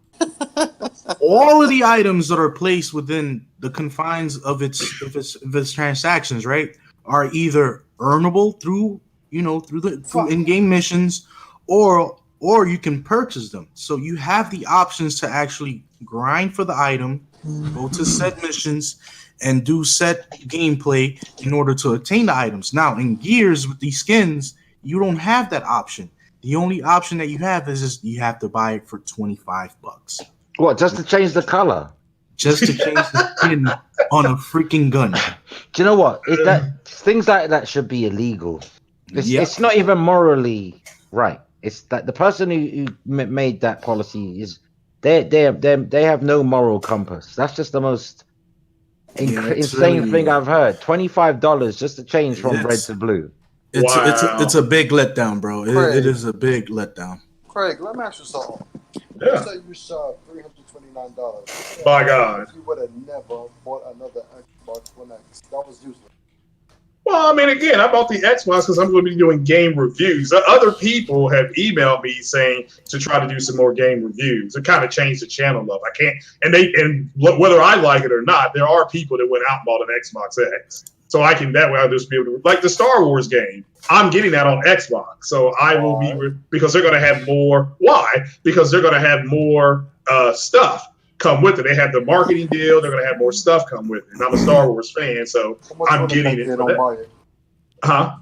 all of the items that are placed within the confines of its transactions, right, are either earnable through in-game missions, or you can purchase them. So you have the options to actually grind for the item, go to set missions, and do set gameplay in order to obtain the items. Now, in Gears with these skins, you don't have that option. The only option that you have is just you have to buy it for $25. What? Just to change the color? Just to change the skin on a freaking gun. Do you know what? Things like that should be illegal. It's not even morally right. It's that the person who made that policy is they have no moral compass. That's just the most insane thing I've heard. $25 just to change from red to blue. It's a big letdown, bro. It is a big letdown. Craig, let me ask you something. Yeah. You said you shot $329. By God. You would have never bought another Xbox One X. That was useless. Well, I mean, again, I bought the Xbox because I'm going to be doing game reviews. Other people have emailed me saying to try to do some more game reviews. It kind of changed the channel up. I can't, and whether I like it or not, there are people that went out and bought an Xbox X. So I can, that way I'll just be able to, like the Star Wars game, I'm getting that on Xbox. So I will be, because they're going to have more. Why? Because they're going to have more stuff come with it. They have the marketing deal. They're going to have more stuff come with it. And I'm a Star Wars fan, so I'm getting it. Huh?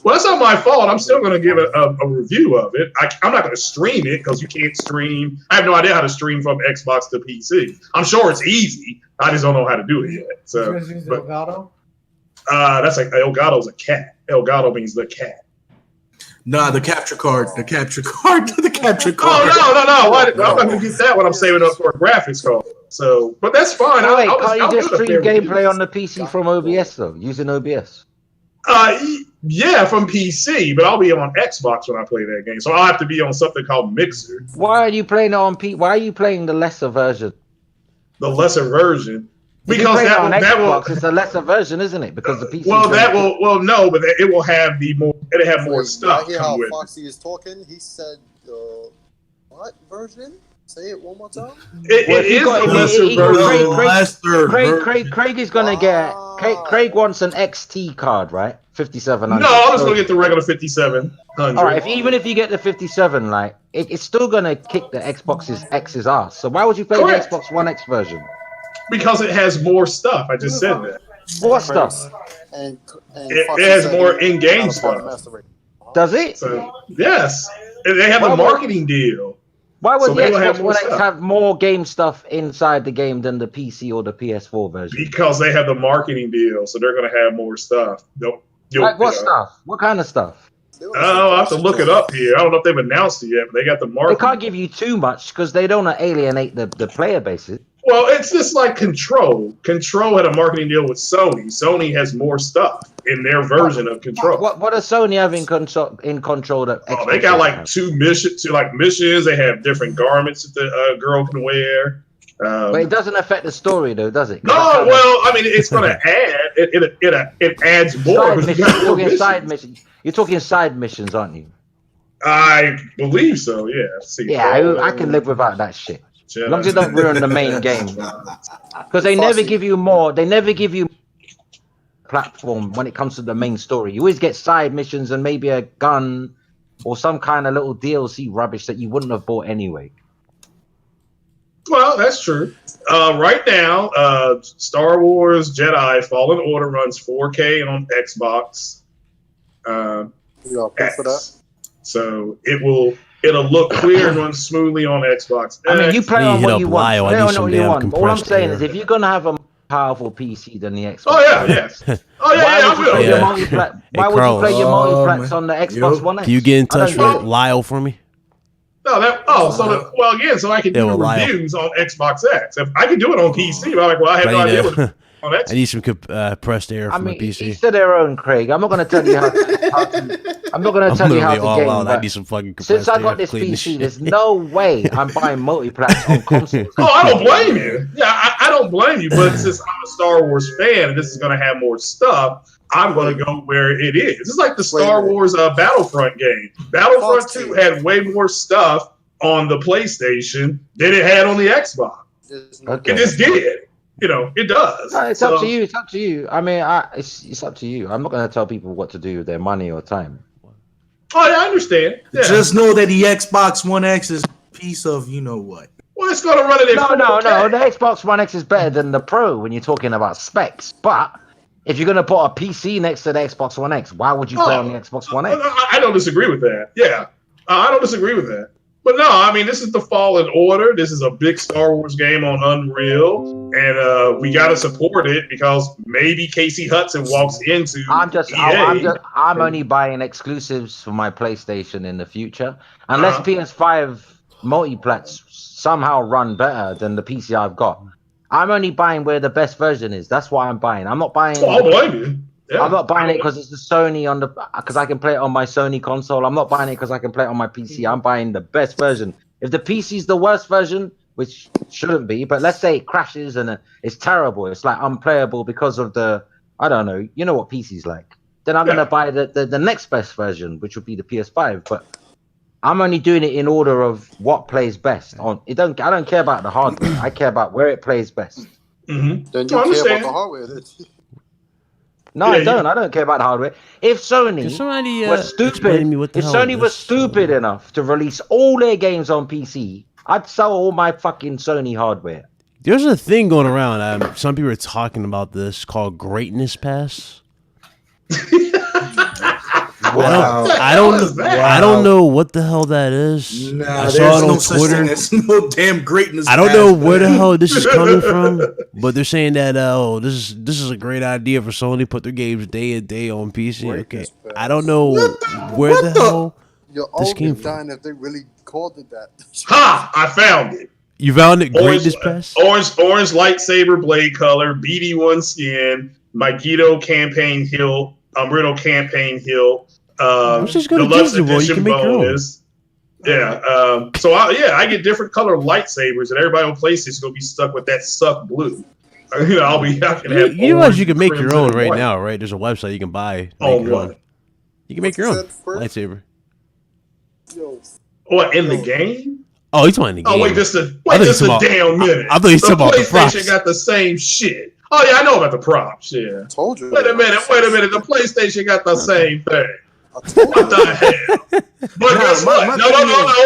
Well, that's not my fault. I'm still going to give a review of it. I'm not going to stream it because you can't stream. I have no idea how to stream from Xbox to PC. I'm sure it's easy. I just don't know how to do it yet. So, you guys use Elgato? That's like Elgato's a cat. Elgato means the cat. Nah, the capture card. The capture card. The capture card. Oh, no. I'm not going to get that when I'm saving up for a graphics card. So, but that's fine. Can't you just stream gameplay on the PC from OBS though, using OBS? Yeah, from PC, but I'll be on Xbox when I play that game. So I'll have to be on something called Mixer. Why are you playing it on Why are you playing the lesser version? The lesser version. Because Xbox, it's a lesser version, isn't it? Because the PC. No, but it will have it'll have more stuff. I hear how Foxy is talking. He said, what version? Say it one more time. It is the lesser version. Craig is gonna get. Craig wants an XT card, right? 5700. No, I'm just gonna get the regular 5700. All right, even if you get the 57, like it's still gonna kick the Xbox's X's ass. So why would you play the Xbox One X version? Because it has more stuff. I just said that. What stuff? And it has more in-game stuff. Does it? So, yes. They have a marketing deal. Why would the Xbox One X have more game stuff inside the game than the PC or the PS4 version? Because they have the marketing deal, so they're going to have more stuff. Like what stuff? What kind of stuff? I'll have to look it up here. I don't know if they've announced it yet, but they got the marketing. They can't give you too much because they don't alienate the player bases. Well, it's just like Control. Control had a marketing deal with Sony. Sony has more stuff in their version of Control. What does Sony have in control that Oh, they got like two missions. They have different garments that the girl can wear. But it doesn't affect the story, though, does it? No, well, I mean, it's going to add. It adds more. You're talking side missions, aren't you? I believe so. Yeah. I can live without that shit. As long as it don't ruin the main game. Because they never give you more. They never give you platform when it comes to the main story. You always get side missions and maybe a gun or some kind of little DLC rubbish that you wouldn't have bought anyway. Well, that's true. Right now, Star Wars Jedi Fallen Order runs 4K on Xbox. You pay for that? So it'll look clear and run smoothly on Xbox. I mean, you play on what you want. Play on what you want. All I'm saying air. is, if you're gonna have a powerful PC than the Xbox, I will. Why would you play your multiplex on the Xbox One X? Can you get in touch with Lyle for me? No, so I can do reviews on Xbox X. If I can do it on PC, but I have no idea what on Xbox. I need some compressed air from my PC. Each to their own, Craig. I'm not going to tell you how to. I'm not going to tell you how to game. I need some fucking compressed since I got this PC, there's no way I'm buying multiplex on consoles. Oh, I don't blame you. Yeah, I don't blame you. But since I'm a Star Wars fan and this is going to have more stuff, I'm going to go where it is. It's like the Star Wars Battlefront game. Battlefront 2 had way more stuff on the PlayStation than it had on the Xbox. Okay. It just did. It does. It's up to you. It's up to you. I mean, it's up to you. I'm not going to tell people what to do with their money or time. Oh, yeah, I understand. Yeah. Just know that the Xbox One X is a piece of what. Well, it's going to run it in 4K. No. The Xbox One X is better than the Pro when you're talking about specs. But if you're going to put a PC next to the Xbox One X, why would you play on the Xbox One X? I don't disagree with that. Yeah. I don't disagree with that. But no, I mean, this is the Fallen Order. This is a big Star Wars game on Unreal, and we got to support it because maybe Casey Hudson walks into I'm only buying exclusives for my PlayStation in the future, unless PS5 multiplex somehow run better than the PC I've got. I'm only buying where the best version is. That's why I'm buying. I'm not buying. I'll blame you. Yeah. I'm not buying it because it's the Sony because I can play it on my Sony console. I'm not buying it because I can play it on my PC. I'm buying the best version. If the PC is the worst version, which shouldn't be, but let's say it crashes and it's terrible, it's like unplayable because of I don't know, you know what PC's like. Then I'm gonna buy the next best version, which would be the PS5. But I'm only doing it in order of what plays best. I don't care about the hardware. I care about where it plays best. Mm-hmm. Then you care about the hardware. No, I don't. I don't care about the hardware. If Sony was stupid enough to release all their games on PC, I'd sell all my fucking Sony hardware. There's a thing going around. Some people are talking about this called Greatness Pass. I don't know what the hell that is. Nah, I saw it on Twitter. There's no damn greatness. I don't know where the hell this is coming from, but they're saying that this is a great idea for Sony to put their games day and day on PC. Okay, I don't know where the hell this came from. If they really called it that. Ha! I found it. You found it? Greatness Pass? Orange lightsaber blade color, BD1 skin, Magneto campaign hilt, Umbrito campaign hilt. Just go to Disney World. You can make your own. Yeah. I get different color lightsabers, and everybody on PlayStation is gonna be stuck with that suck blue. I can have. You realize you can make your own right now, right? There's a website you can buy. You can make your own lightsaber. What in the game? Oh, he's playing the game. Oh, wait just a damn minute. I thought you talking about the props. PlayStation got the same shit. Oh yeah, I know about the props. Yeah. Told you. Wait a minute. The PlayStation got the same thing. What the hell? But guess what? No.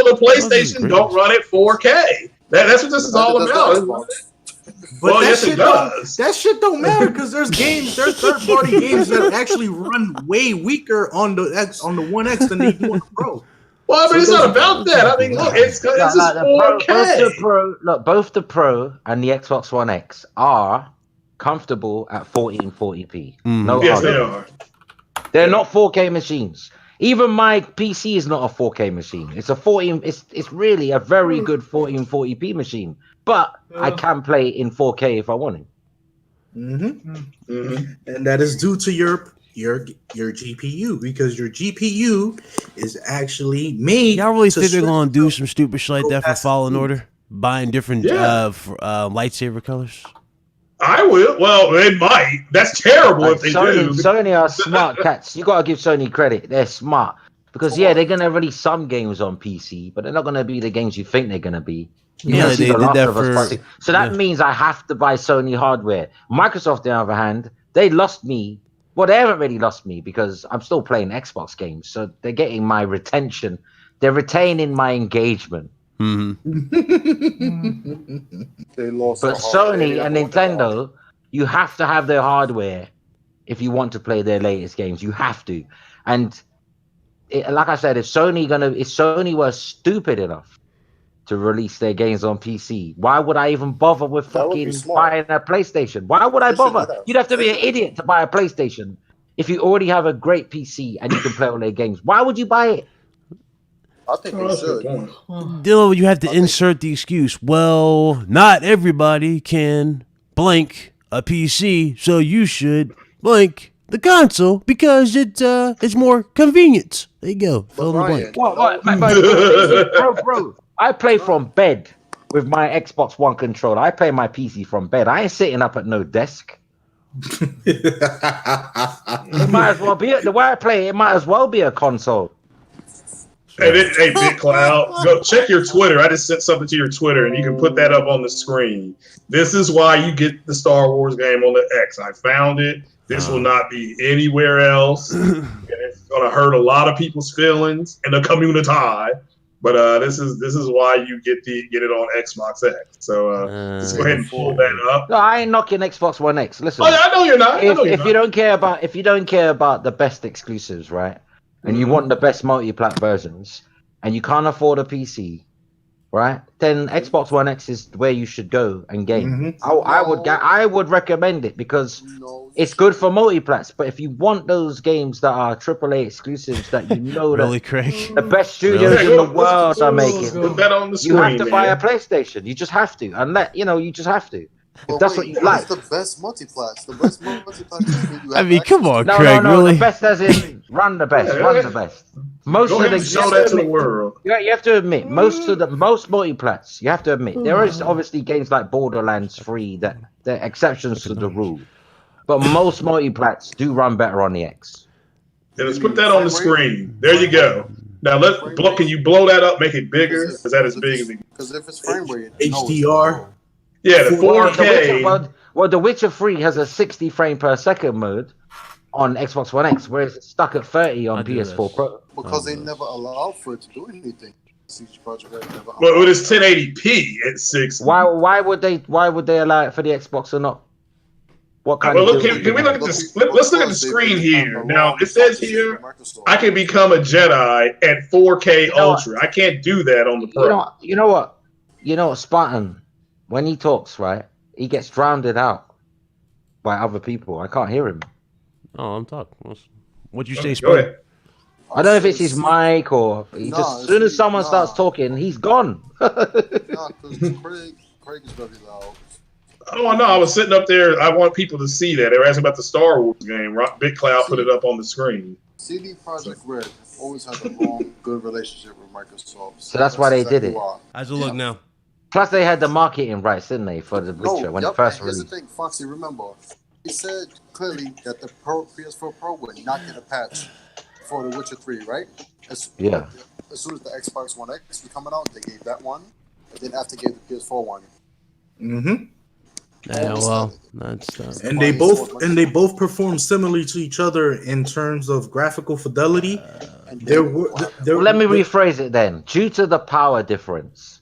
The PlayStation don't run at 4K. That's what this is all about. But yes, it does. That shit don't matter because there's third-party games that actually run way weaker on the One X than they do on the Pro. Well, I mean, it's not about that. I mean, look, it's just 4K. Both the Pro and the Xbox One X are comfortable at 1440p. Yes, they are. They're not 4K machines. Even my PC is not a 4K machine. It's a 14. It's really a very good 1440p machine. But I can play in 4K if I want to. And that is due to your GPU, because your GPU is actually made. Y'all really think they're stretch gonna do out some stupid shit like that for Fallen Order? Buying different lightsaber colors? I will. Well, they might. That's terrible if they do. Sony are smart cats. You gotta give Sony credit. They're smart because they're gonna release some games on PC, but they're not gonna be the games you think they're gonna be. Yeah, they did that for. So that means I have to buy Sony hardware. Microsoft, on the other hand, they lost me. Well, they haven't really lost me because I'm still playing Xbox games, so they're getting my retention. They're retaining my engagement. They lost. But Sony and Nintendo, you have to have their hardware if you want to play their latest games. You have to. And like I said, if Sony was stupid enough to release their games on PC, why would I even bother with fucking buying a PlayStation? Why would I bother? You'd have to be an idiot to buy a PlayStation if you already have a great PC and you can play all their games. Why would you buy it? I think they should. Dylan, you have to insert the excuse. Well, not everybody can blank a PC, so you should blank the console because it's more convenient. There you go. Fill in the blank. What? Bro, I play from bed with my Xbox One controller. I play my PC from bed. I ain't sitting up at no desk. It might as well be the way I play. It might as well be a console. Hey, Big Cloud, go check your Twitter. I just sent something to your Twitter, and you can put that up on the screen. This is why you get the Star Wars game on the X. I found it. This will not be anywhere else, and it's going to hurt a lot of people's feelings in the community. But this is why you get it on Xbox X. So let's go ahead and pull that up. No, I ain't knocking Xbox One X. Listen, I know you're not. If you don't care about the best exclusives, right? And you want the best multi-plat versions, and you can't afford a PC, right? Then Xbox One X is where you should go and game. I would recommend it because it's good for multi-plats. But if you want those games that are AAA exclusives that you know really, Craig? The best studios in the world are making, put that on the screen, you have to buy a PlayStation. You just have to, and you just have to. If that's what you like. The best multiplats. The best multiplats. I mean, come on, no, Craig. No, really? The best as in run the best. Run the best. Most Go of ahead the and show that to the world. You have to admit, most multiplats. You have to admit, there is obviously games like Borderlands 3 that they're exceptions to the rule, but most multiplats do run better on the X. Yeah, let's put that on the screen. There you go. Now can you blow that up, make it bigger? Is that as big as it? Because if it's frame rate, HDR. Yeah, the 4K. Well, The Witcher 3 has a 60 frame per second mode on Xbox One X, whereas it's stuck at 30 on PS4 Pro. Because they never allowed for it to do anything. Well, it is 1080p at 60. Why would they allow it for the Xbox or not? What kind of? Can we look at this? Let's look at the screen here. Now it says here I can become a Jedi at 4K Ultra. I can't do that on the Pro. You know what? Spartan, when he talks, right, he gets drowned out by other people. I can't hear him. Oh, I'm talking. What'd you say, Go ahead. I don't know if it's his mic or as soon as someone starts talking, he's gone. Because Craig is very loud. Oh no! I was sitting up there. I want people to see that. They were asking about the Star Wars game. Big Cloud put it up on the screen. CD Projekt Red always had a long, good relationship with Microsoft. So that's why they did it. How's it look now? Plus, they had the marketing rights, didn't they, for the Witcher when it first released? Here's the thing, Foxy. Remember, he said clearly that the PS4 Pro would not get a patch for The Witcher 3, right? As soon as the Xbox One X was coming out, they gave that one, and then after gave the PS4 one. Mm-hmm. Yeah, well, that's and they both perform similarly to each other in terms of graphical fidelity. Let me rephrase it then. Due to the power difference,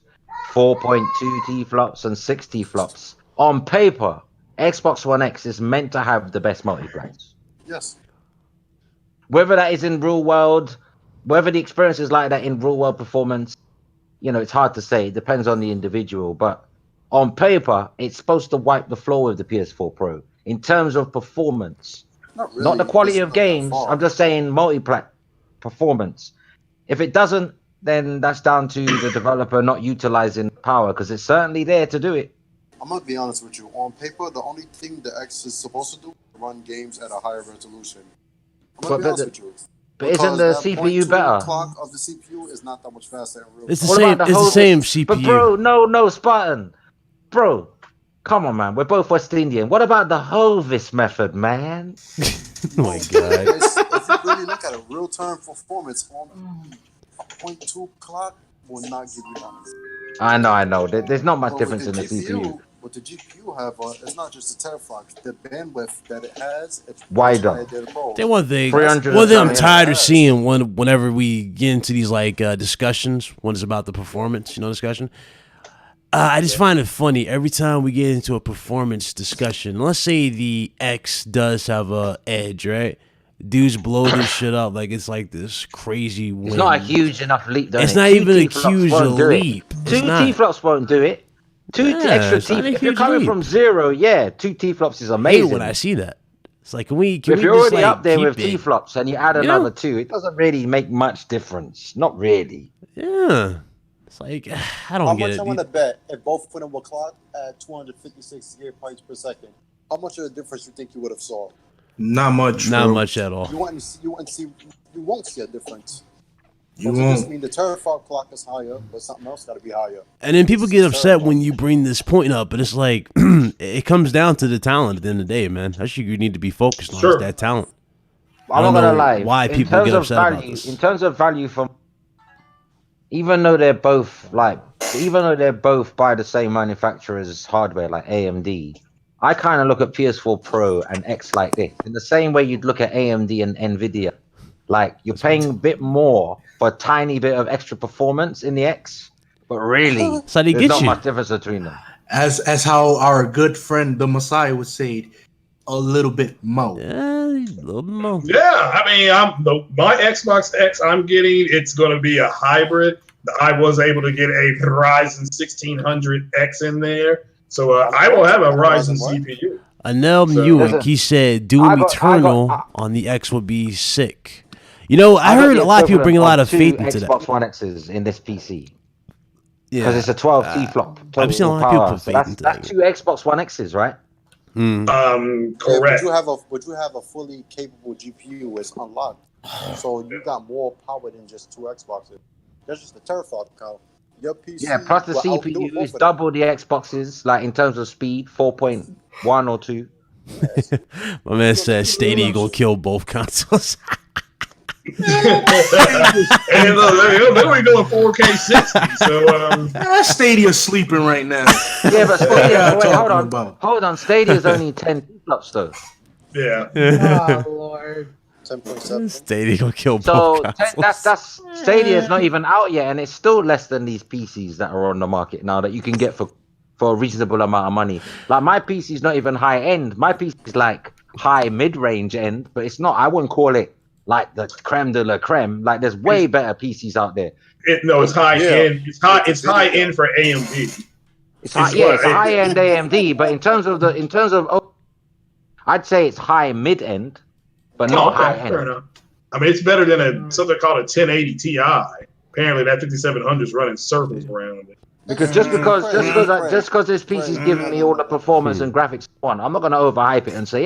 4.2 T-flops and 6 T-flops, on paper, Xbox One X is meant to have the best multiplats. Yes. Whether that is in real world, whether the experience is like that in real world performance, it's hard to say. It depends on the individual, but on paper, it's supposed to wipe the floor with the PS4 Pro in terms of performance. Not really. Not the quality of games. I'm just saying multiplat. performance. If it doesn't, then that's down to the developer not utilizing power, because it's certainly there to do it. I'm gonna be honest with you. On paper, the only thing the X is supposed to do is run games at a higher resolution. I'm gonna be honest with you. But isn't the CPU better? Clock of the CPU is not that much faster in real. It's the same. It's the same CPU. But bro, no, Spartan, bro, come on, man. We're both West Indian. What about the Hovis method, man? Oh my god! If you really look at a real-time performance on a 0.2 clock, will not give you that. I know. There's not much difference in the CPU. What the GPU have, it's not just the teraflops. The bandwidth that it has, it's wider. Then one thing I'm tired of seeing whenever we get into these like discussions, when it's about the performance, discussion. I just find it funny every time we get into a performance discussion. Let's say the X does have a edge, right? Dudes blow this shit up like it's like this crazy win. It's not a huge enough leap, though. It's not even a huge leap. Two T-flops won't do it. Two extra T-flops. If you're coming from 0, 2 T-flops is amazing. I hate when I see that. It's like, if you're already up there with T-flops and you add another 2, it doesn't really make much difference. Not really. Yeah. It's like, I don't get it. How much I want to bet if both of them were clocked at 256 gigabytes per second, how much of a difference you think you would have saw? Not much. Not much at all. You won't see a difference. You won't. Just mean the teraflop clock is higher, but something else got to be higher. And then people get upset when you bring this point up, but it's like it comes down to the talent at the end of the day, man. That's what you need to be focused on, is that talent. I'm not gonna lie. Why people get upset about this? In terms of value, even though they're both by the same manufacturer's hardware, like AMD, I kind of look at PS4 Pro and X like this, in the same way you'd look at AMD and Nvidia. Like, you're paying a bit more for a tiny bit of extra performance in the X, but really, there's not much difference between them. As how our good friend the Messiah would say, a little bit more. Yeah, a little bit more. Yeah, I mean, my Xbox X I'm getting, it's going to be a hybrid. I was able to get a Ryzen 1600X in there, so I will have a Ryzen CPU. Anel Muick, he said Doom Eternal on the X would be sick. I heard a lot of people bring a lot of faith into that. Xbox One X's in this PC. Because it's a 12 T-flop. I've seen a lot of people put faith into that. That's 2 Xbox One X's, right? Correct. Would you have a fully capable GPU is unlocked? So you got more power than just 2 Xboxes. That's just the teraflop count. Your PC plus the CPU is double the Xboxes, like in terms of speed, 4.1 or 2. My man says Stadia gonna kill both consoles. And then we go 4K 60. So Stadia's sleeping right now. Yeah, but Stadia, hold on. Stadia's only 10 flops though. Yeah. Oh Lord. 10.7. Stadia gonna kill both consoles. That's Stadia's not even out yet, and it's still less than these PCs that are on the market now that you can get for a reasonable amount of money. Like, my PC's not even high end. My PC is like high mid-range end, but it's not. I wouldn't call it like the creme de la creme. Like, there's way better PCs out there. It's high end. It's high end for AMD. It's a high end AMD, but in terms of I'd say it's high mid end, but not high end. Fair enough. I mean, it's better than something called a 1080 Ti. Apparently, that 5700 is running circles around it. Because just because this PC is giving me all the performance and graphics I want, I'm not going to overhype it and say,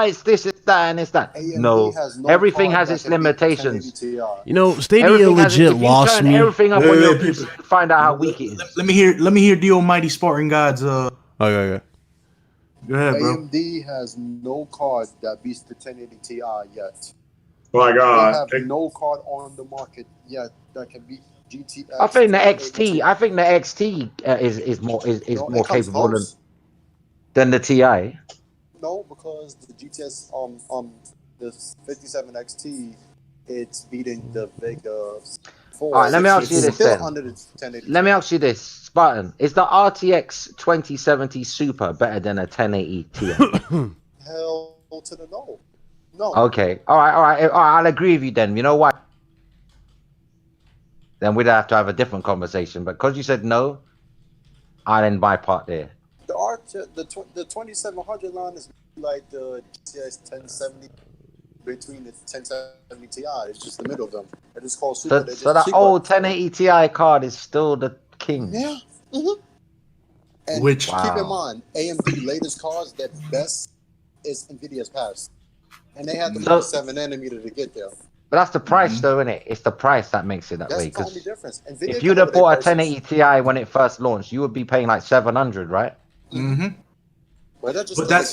it's this, it's that, and it's that. No, everything has its limitations. Stadia legit lost me. Everything up on your PC to find out how weak it is. Let me hear the almighty Spartan gods. Okay. Go ahead, bro. AMD has no card that beats the 1080 Ti yet. My God, they have no card on the market yet that can beat GTX. I think the XT is more capable than the Ti. No, because the GTS the 57 XT, it's beating the Vega 4. All right, let me ask you this then. Let me ask you this, Spartan. Is the RTX 2070 Super better than a 1080 Ti? Hell to the no. No. Okay. All right. I'll agree with you then. You know why? Then we'd have to have a different conversation. But because you said no, I'll end my part there. The 2700 line is like the GTX 1070 between the 1070 Ti. It's just the middle of them. It is called Super. So that old 1080 Ti card is still the king. Yeah. Mm-hmm. And Which keep in mind, AMD latest cards, their best is Nvidia's past, and they had to move 7 nanometer to get there. But that's the price, though, isn't it? It's the price that makes it that way. That's the only difference. If you'd have bought a 1080 Ti when it first launched, you would be paying like 700, right? Mm-hmm. Well, that just But that's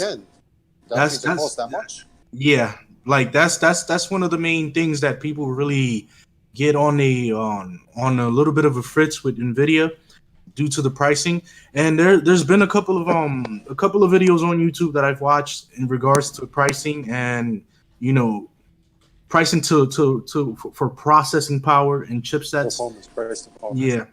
cost that much. Yeah, like that's one of the main things that people really get on a little bit of a fritz with Nvidia due to the pricing. And there's been a couple of videos on YouTube that I've watched in regards to pricing and pricing for processing power and chipsets. Performance, price to performance. Yeah.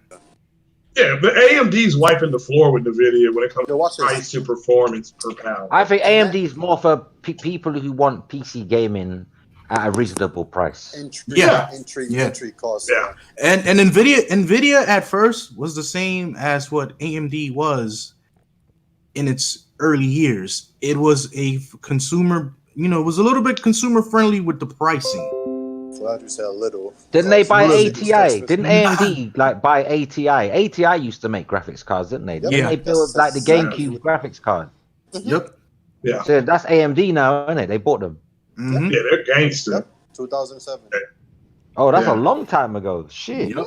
Yeah, but AMD's wiping the floor with NVIDIA when it comes to price to performance per pound. I think AMD is more for people who want PC gaming at a reasonable price. Entry cost. Yeah. And Nvidia at first was the same as what AMD was in its early years. It was a consumer, it was a little bit consumer friendly with the pricing. Glad you said a little. Didn't they buy ATI? Didn't AMD buy ATI? ATI used to make graphics cards, didn't they? Didn't they build like the GameCube graphics card? Yep. Yeah. So that's AMD now, isn't it? They bought them. Mm-hmm. Yeah, they're gangster. Yep. 2007. Oh, that's a long time ago. Shit. Yep.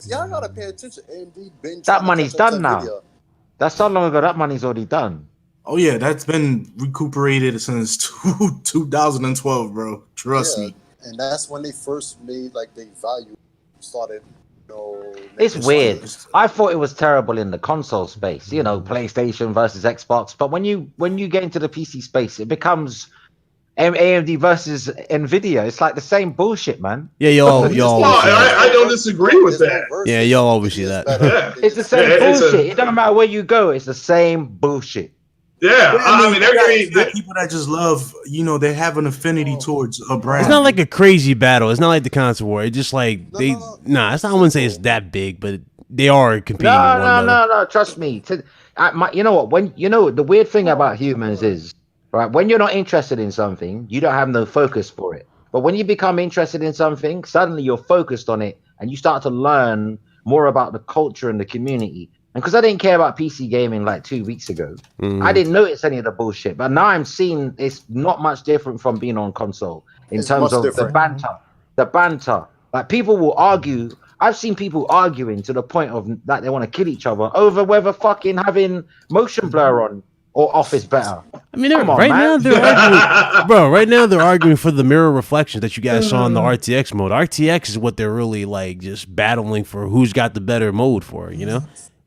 Y'all gotta pay attention. AMD been that money's done now. That's so long ago. That money's already done. Oh yeah, that's been recuperated since 2012, bro. Trust me. And that's when they first made the value started. It's weird. I thought it was terrible in the console space, PlayStation versus Xbox. But when you get into the PC space, it becomes AMD versus Nvidia. It's like the same bullshit, man. Yeah, y'all. I don't disagree with that. Yeah, y'all always see that. Yeah. It's the same bullshit. It doesn't matter where you go. It's the same bullshit. Yeah, I mean, they're people that just love, they have an affinity towards a brand. It's not like a crazy battle. It's not like the console war. It's just like it's not. I wouldn't say it's that big, but they are competing. No. Trust me. You know what? The weird thing about humans is, right? When you're not interested in something, you don't have no focus for it. But when you become interested in something, suddenly you're focused on it, and you start to learn more about the culture and the community. And because I didn't care about PC gaming like 2 weeks ago, I didn't notice any of the bullshit. But now I'm seeing it's not much different from being on console in terms of the banter. Like people will argue. I've seen people arguing to the point of that they want to kill each other over whether fucking having motion blur on or off is better. I mean, now they're arguing, bro. Right now they're arguing for the mirror reflection that you guys saw in the RTX mode. RTX is what they're really just battling for. Who's got the better mode for?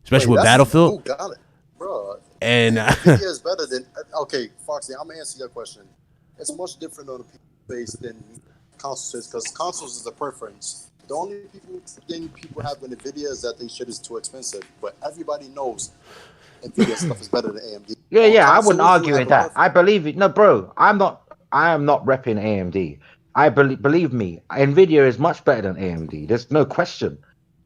Especially with Battlefield. Who got it, bro? And Nvidia is better than Foxy. I'm gonna answer your question. It's much different on the PC base than consoles because consoles is a preference. The only thing people have with Nvidia is that they shit is too expensive, but everybody knows Nvidia stuff is better than AMD. Yeah, I wouldn't argue with that. I believe it. No, bro, I am not repping AMD. I believe me, Nvidia is much better than AMD. There's no question.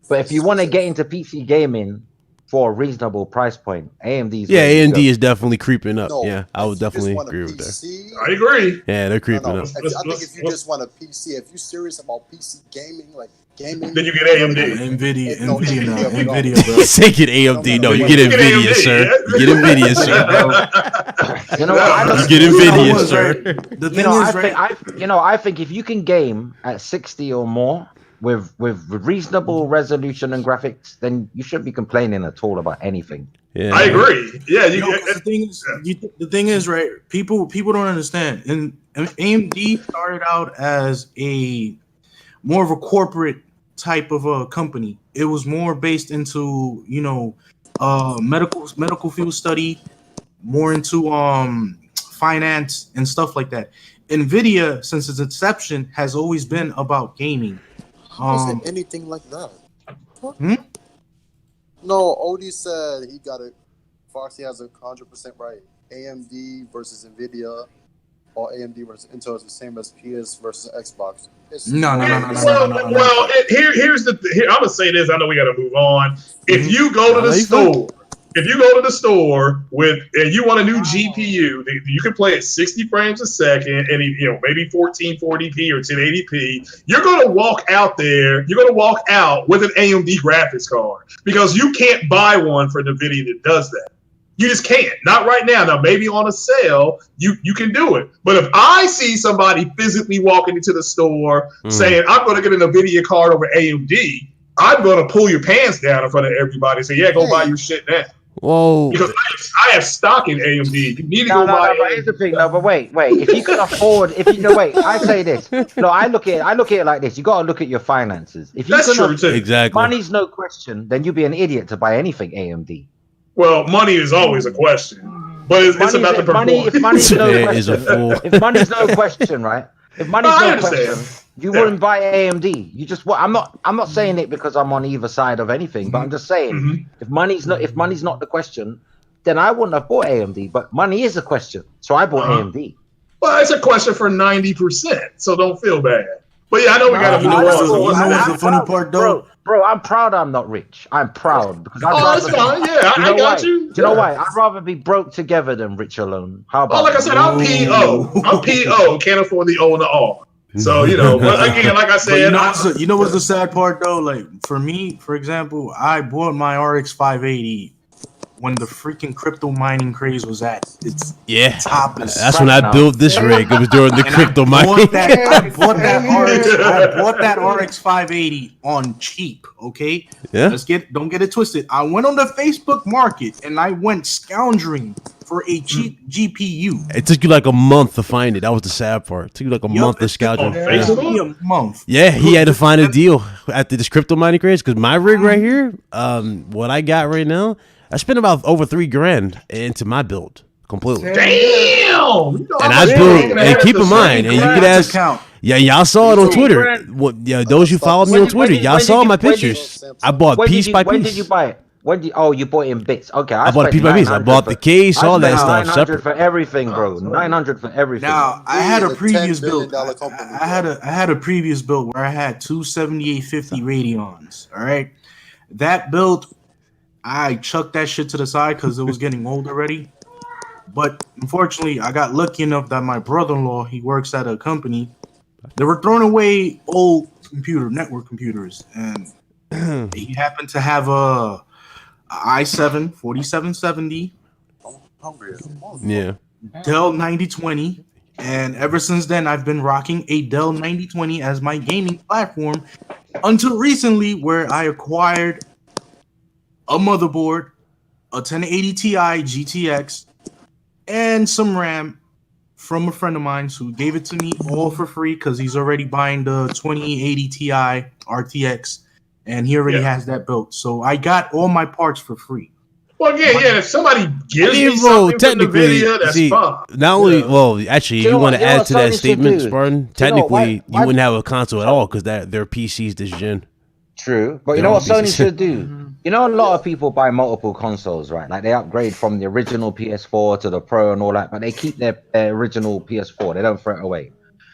But if you want to get into PC gaming for a reasonable price point, AMD is definitely creeping up. I would definitely agree with that. I agree. Yeah, they're creeping up. I think if you just want a PC, if you're serious about PC gaming, then you get AMD. Nvidia, bro. You say get AMD. No, you get Nvidia, sir. You get Nvidia, sir. You know what? You get Nvidia, sir. The thing is, I think if you can game at 60 or more with reasonable resolution and graphics, then you shouldn't be complaining at all about anything. Yeah, I agree. Yeah, the thing is, right? People don't understand. And AMD started out as more of a corporate type of a company. It was more based into medical field study, more into finance and stuff like that. Nvidia, since its inception, has always been about gaming. Is it anything like that? No, Odie said he got it. Foxy has 100% right. AMD versus Nvidia, or AMD versus Intel is the same as PS versus Xbox. No. Well, here's the. I'm gonna say this. I know we got to move on. If you go to the store if you go to the store and you want a new GPU, you can play at 60 frames a second and maybe 1440p or 1080p. You're going to walk out there. You're going to walk out with an AMD graphics card because you can't buy one for Nvidia that does that. You just can't. Not right now. Now, maybe on a sale, you can do it. But if I see somebody physically walking into the store saying, I'm going to get an NVIDIA card over AMD, I'm going to pull your pants down in front of everybody and say, yeah, go buy your shit now. Whoa. Because I have stock in AMD. You need to go buy but here's the thing. No, but wait. If you can afford, I say this. No, I look at it like this. You got to look at your finances. If you That's true, too. Exactly. Money's no question, then you'd be an idiot to buy anything AMD. Well, money is always a question, but it's about the performance. If money's no Yeah, question, is a fool. if money's no question, right? If money's I no understand. question, you wouldn't buy AMD. You just I'm not saying it because I'm on either side of anything, but I'm just saying if money's not the question, then I wouldn't have bought AMD. But money is a question, so I bought AMD. Well, it's a question for 90%, so don't feel bad. But yeah, I know we got to move on. So what's the funny part, though? Bro, I'm proud I'm not rich. I'm proud because that's fine. Yeah, I got you. Do you know why? I'd rather be broke together than rich alone. How about? Oh, like I said, I'm PO. I'm PO. Can't afford the O and the R. So but again, like I said, you know what's the sad part though? Like for me, for example, I bought my RX 580 when the freaking crypto mining craze was at its toppest. That's when I built this rig. It was during the crypto mining. I bought that RX 580 on cheap. Okay, yeah. Don't get it twisted. I went on the Facebook market and I went scoundering for a cheap GPU. It took you like a month to find it. That was the sad part. It took you like a month to scoundrel. A month. Yeah, he had to find a deal after this crypto mining craze. Because my rig right here, what I got right now, I spent about over $3,000 into my build completely. Damn! And I built, and keep in mind, and you could ask, y'all saw it on Twitter. Those who followed me on Twitter, y'all saw my pictures. I bought piece by piece. When did you buy it? You bought it in bits. Okay, I bought it piece by piece. I bought the case, all that stuff separate. For everything, bro. 900 for everything. Now I had a previous build. I had a previous build where I had two 7850 Radeons. All right, that build, I chucked that shit to the side because it was getting old already. But unfortunately, I got lucky enough that my brother-in-law, he works at a company. They were throwing away old network computers, and he happened to have a i7 4770, Dell 9020, and ever since then I've been rocking a Dell 9020 as my gaming platform until recently, where I acquired a motherboard, a 1080 Ti GTX, and some RAM from a friend of mine who gave it to me all for free because he's already buying the 2080 Ti RTX. And he already has that built. So I got all my parts for free. Well, if somebody gives me something from NVIDIA, that's fine. Not only, actually, you want to add to that statement, Spartan, technically, you wouldn't have a console at all because their PCs this gen. True. But you know what Sony should do? You know, a lot of people buy multiple consoles, right? Like they upgrade from the original PS4 to the Pro and all that, but they keep their original PS4. They don't throw it away.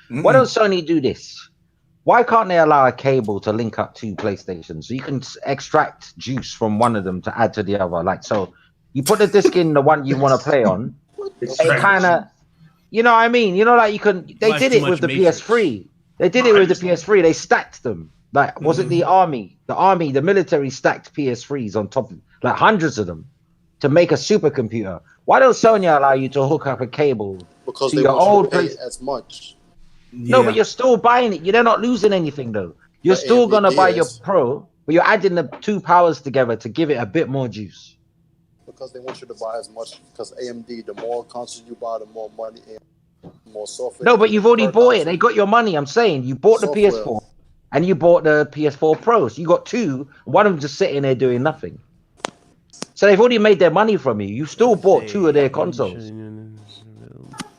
Why don't Sony do this? Why can't they allow a cable to link up two PlayStations so you can extract juice from one of them to add to the other? Like, so you put the disc in the one you want to play on. It kind of, you know what I mean? You know, like you can. They did it with the PS3. They did it with the PS3. They stacked them. Like, was it the army? The military stacked PS3s on top of like hundreds of them to make a supercomputer. Why don't Sony allow you to hook up a cable because to they your old pay place as much? No, but you're still buying it. You're not losing anything though. You're still gonna buy your Pro, but you're adding the two powers together to give it a bit more juice. Because they want you to buy as much. Because AMD, the more consoles you buy, the more money, more software. No, but you've already bought it. They got your money. I'm saying you bought the PS4 and you bought the PS4 Pro. So you got two. One of them just sitting there doing nothing. So they've already made their money from you. You still bought two of their consoles.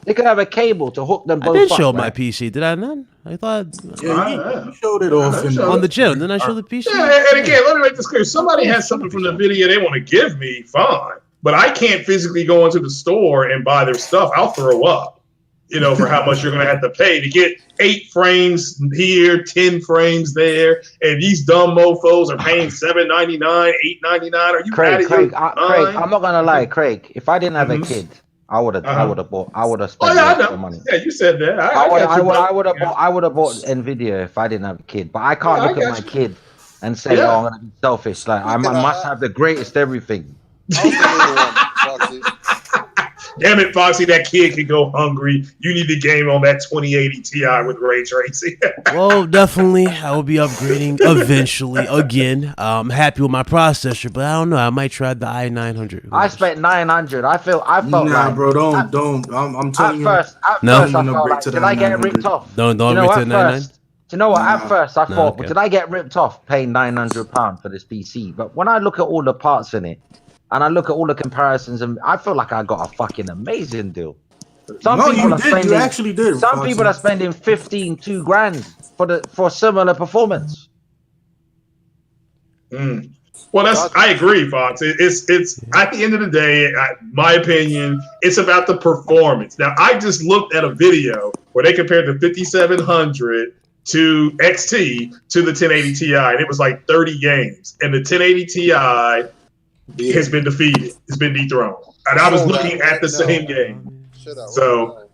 They could have a cable to hook them both. I did show up, my right? PC, did I not? I thought you showed it off on the channel. Didn't I show the PC? Yeah, and again, let me make this clear. If somebody has something from NVIDIA they want to give me, fine. But I can't physically go into the store and buy their stuff. I'll throw up. for how much you're going to have to pay to get 8 frames here, 10 frames there, and these dumb mofo's are paying $7.99, $8.99. Are you Craig, Craig, I'm not gonna lie, Craig. If I didn't have a kid, I would have spent I extra know. money. Yeah, you said that. I would have bought Nvidia if I didn't have a kid. But I can't look at my kid and say, "Oh, I'm gonna be selfish." Like I must have the greatest everything. Damn it, Foxy, that kid can go hungry. You need the game on that 2080 Ti with ray tracing. Well, definitely, I will be upgrading eventually again. I'm happy with my processor, but I don't know. I might try the i900. I spent 900. I felt Nah, like, bro, don't. I'm telling you. At first, I felt like, did I get ripped off? Don't upgrade to the 99. Do you know what? At first, I thought, did I get ripped off paying £900 for this PC? But when I look at all the parts in it, and I look at all the comparisons, and I feel like I got a fucking amazing deal. You actually did. Some people are spending 2 grand for similar performance. Well, I agree, Fox. It's at the end of the day, my opinion, it's about the performance. Now, I just looked at a video where they compared the 5700 to XT to the 1080 Ti, and it was like 30 games, and the 1080 Ti has been defeated. It's been dethroned. And I was looking at the same game. So,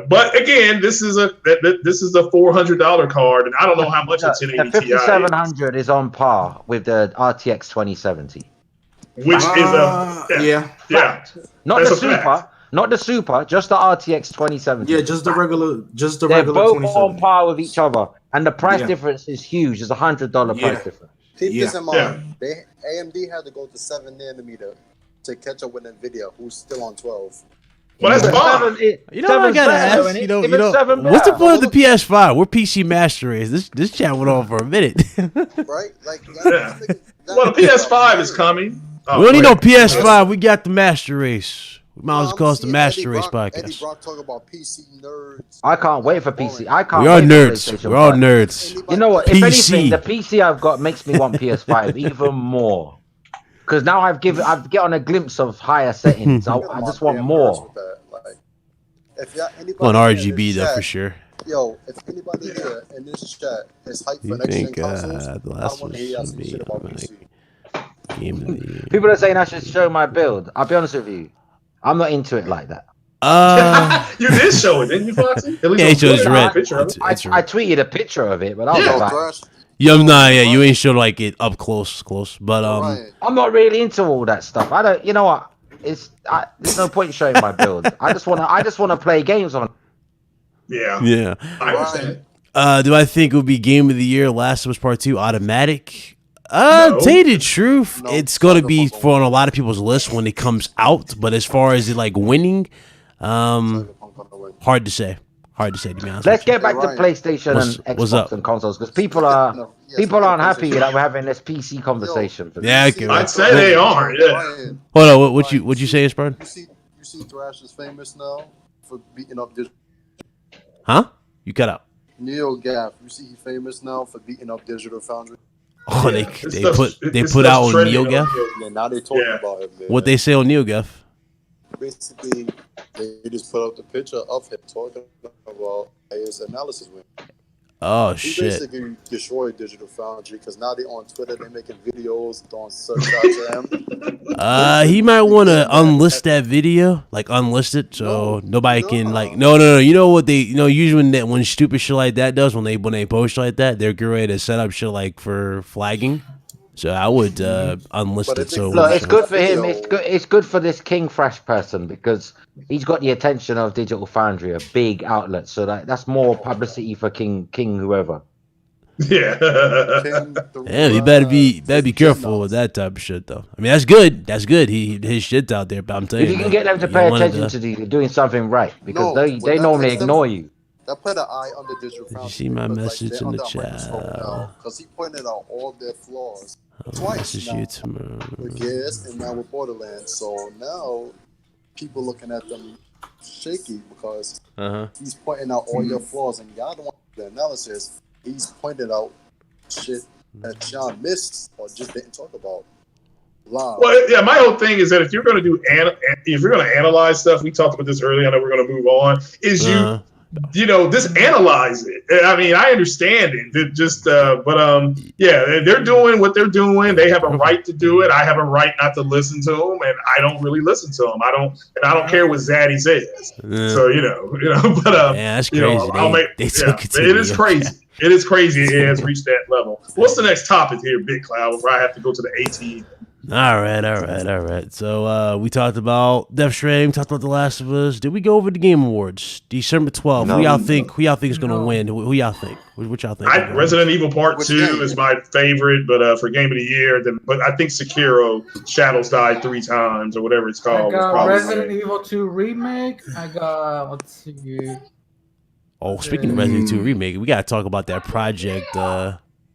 but again, this is a $400 card, and I don't know how much a 1080 Ti is. The 5700 is on par with the RTX 2070. Which is not the super, just the RTX 2070. Yeah, just the regular They're both on par with each other, and the price difference is huge. It's $100 price difference. Keep this in mind. AMD had to go to 7 nanometer to catch up with Nvidia, who's still on 12. Well, that's fine. I gotta ask. What's the point of the PS5? We're PC Master Race. This chat went on for a minute. Right? Well, the PS5 is coming. We don't need no PS5. We got the Master Race. We might as well call it the Master Race podcast. Eddie Brock talk about PC nerds. I can't wait for PC. We are nerds. We're all nerds. You know what? If anything, the PC I've got makes me want PS5 even more. Because now I've gotten a glimpse of higher settings. I just want more. On RGB though, for sure. Yo, if anybody here in this chat is hyped for next gen consoles, I want to hear y'all some shit about PC. People are saying I should show my build. I'll be honest with you. I'm not into it like that. You did show it, didn't you, Foxy? At least it shows red. I tweeted a picture of it, but I was like, you ain't showed like it up close. But I'm not really into all that stuff. I don't. You know what? There's no point in showing my build. I just wanna play games on. Yeah. I understand. Do I think it would be Game of the Year? Last of Us Part 2 automatic? No. Tell you the truth, it's gonna be on a lot of people's list when it comes out. But as far as it like winning, hard to say. To be honest. Let's get back to PlayStation and Xbox and consoles because people aren't happy that we're having this PC conversation. I'd say they are. Yeah. Hold on. What you say, Spurn? You see, Thrash is famous now for beating up digital. Huh? You cut out. Neil Gaff. You see, he's famous now for beating up Digital Foundry. Oh, they put out on NeoGaf. Yeah, now they talking about it. Man. What they say on NeoGaf? Basically, they just put up the picture of him talking about his analysis win. Oh he shit! Basically destroyed Digital Foundry because now they on Twitter. They making videos throwing search out to him. He might want to unlist that video, like unlist it, so nobody can like. No. You know what they? Usually when stupid shit like that does, when they post like that, they're getting ready to set up shit like for flagging. So I would unlist it. So look, it's good for him. It's good for this King Thrash person because he's got the attention of Digital Foundry, a big outlet. So that's more publicity for King whoever. Yeah. Damn, you better be careful with that type of shit though. I mean, that's good. That's good. His shit's out there, but I'm telling you, if you can get them to pay attention to you're doing something right because they normally ignore you. That put an eye on the Digital Foundry. You see my message in the chat? Because he pointed out all their flaws twice now. With Gears and now with Borderlands. So now people looking at them shaky because he's pointing out all your flaws and y'all don't want the analysis. He's pointed out shit that John missed or just didn't talk about. Well, yeah, my whole thing is that if you're going to do if you're going to analyze stuff, we talked about this earlier. I know we're going to move on. Is just analyze it. I mean, I understand it. Yeah, they're doing what they're doing. They have a right to do it. I have a right not to listen to them, and I don't really listen to them. I don't care what Zaddy says. So but yeah, that's crazy. It is crazy. It is crazy. It has reached that level. What's the next topic here, Big Cloud? Before I have to go to the ATM. All right. So we talked about Death Stranding, talked about The Last of Us. Did we go over the Game Awards? December 12th. Who y'all think is gonna win? Who y'all think? What y'all think? Resident Evil Part 2 is my favorite, but for Game of the Year, but I think Sekiro Shadows Die 3 times or whatever it's called. I got Resident Evil 2 remake. I got let's see. Oh, speaking of Resident Evil 2 remake, we gotta talk about that Project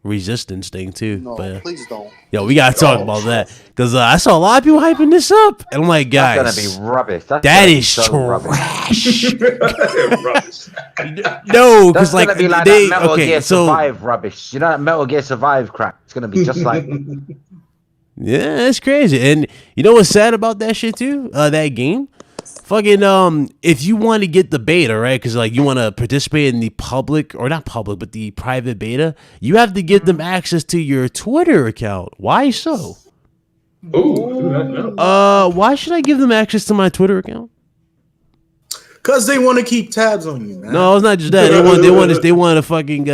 Resistance thing too. No, please don't. Yo, we gotta talk about that because I saw a lot of people hyping this up, and I'm like, guys, that's gonna be rubbish. That is so trash. No, because like be like that Metal Gear Survive rubbish. You know that Metal Gear Survive crap. It's gonna be just like. Yeah, it's crazy, and you know what's sad about that shit too? That game. Fucking if you want to get the beta, right? Because like you want to participate in the public or not public, but the private beta, you have to give them access to your Twitter account. Why so? Why should I give them access to my Twitter account? Because they want to keep tabs on you, man. No, it's not just that. They want to fucking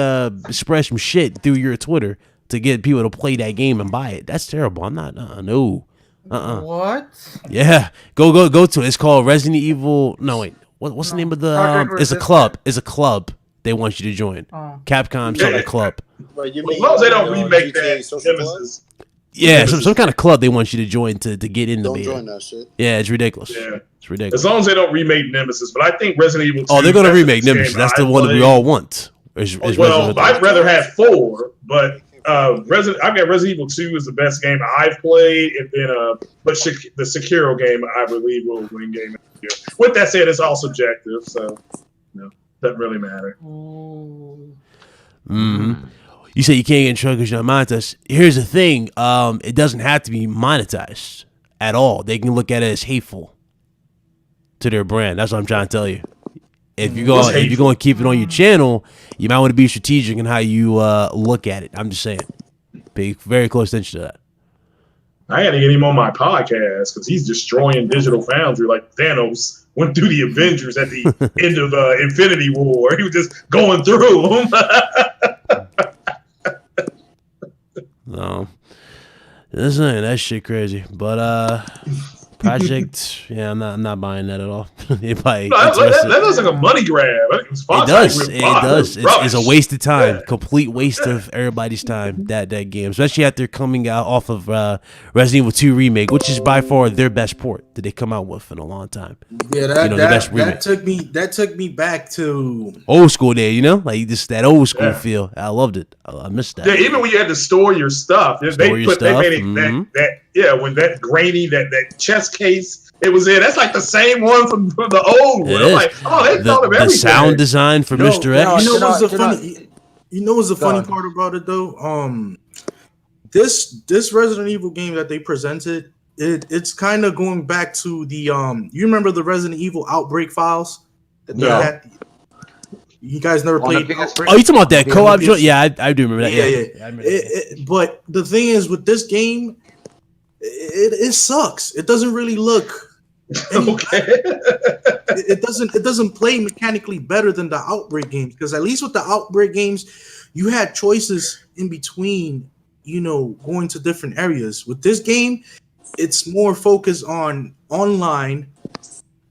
spread some shit through your Twitter to get people to play that game and buy it. That's terrible. I'm not. No. What? Yeah, go to it. It's called Resident Evil. No, wait. What's the name of the? It's a club. It's a club. They want you to join. Capcom something club. As long as they don't remake that Nemesis. Yeah, some kind of club they want you to join to get in the beta. Don't join that shit. Yeah, it's ridiculous. Yeah, it's ridiculous. As long as they don't remake Nemesis, but I think Resident Evil 2. Oh, they're gonna remake Nemesis. That's the one that we all want. Well, I'd rather have 4, but. I've got Resident Evil 2 is the best game I've played, and then but the Sekiro game I believe will win Game of the Year. With that said, it's all subjective, so doesn't really matter. Mm-hmm. You say you can't get in trouble because you're not monetized. Here's the thing: it doesn't have to be monetized at all. They can look at it as hateful to their brand. That's what I'm trying to tell you. If you're going to keep it on your channel, you might want to be strategic in how you look at it. I'm just saying. Pay very close attention to that. I had to get him on my podcast because he's destroying Digital Foundry like Thanos went through the Avengers at the end of Infinity War. He was just going through them. No. Listen, that shit crazy. But Project, yeah, I'm not buying that at all. That looks like a money grab. It does. It's a waste of time, complete waste of everybody's time. That game, especially after coming out off of Resident Evil 2 remake, which is by far their best port that they come out with in a long time. Yeah, that took me back to old school day. Like just that old school feel. I loved it. I missed that. Yeah, even when you had to store your stuff, they made it when that grainy that chest case it was in. That's like the same one from the old one. I'm like, they thought of everything. The sound design for Mr. X. You know what's the funny part about it though? This Resident Evil game that they presented, it's kind of going back to the you remember the Resident Evil Outbreak files that they had? You guys never played Outbreak? Oh, you talking about that co-op joint? Yeah, I do remember that. Yeah. I remember but the thing is with this game, it sucks. It doesn't really look it doesn't play mechanically better than the Outbreak games, because at least with the Outbreak games you had choices in between, going to different areas. With this game, it's more focused on online,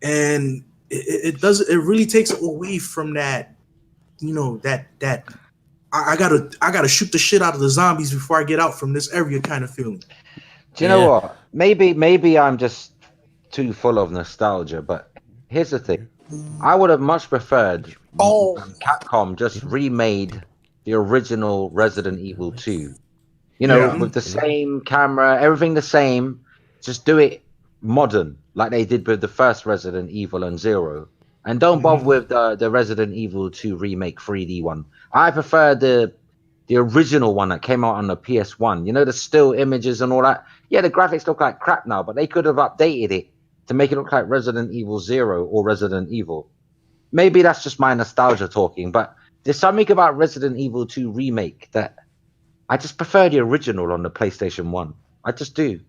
and it really takes away from that, that I gotta shoot the shit out of the zombies before I get out from this area kind of feeling. Do you know what? Maybe I'm just too full of nostalgia, but here's the thing. I would have much preferred Capcom just remade the original Resident Evil 2. With the same camera, everything the same. Just do it modern, like they did with the first Resident Evil and 0. And don't bother with the Resident Evil 2 remake 3D one. I prefer the the original one that came out on the PS1. You know, the still images and all that. Yeah, the graphics look like crap now, but they could have updated it to make it look like Resident Evil 0 or Resident Evil. Maybe that's just my nostalgia talking, but there's something about Resident Evil 2 Remake that I just prefer the original on the PlayStation 1. I just do.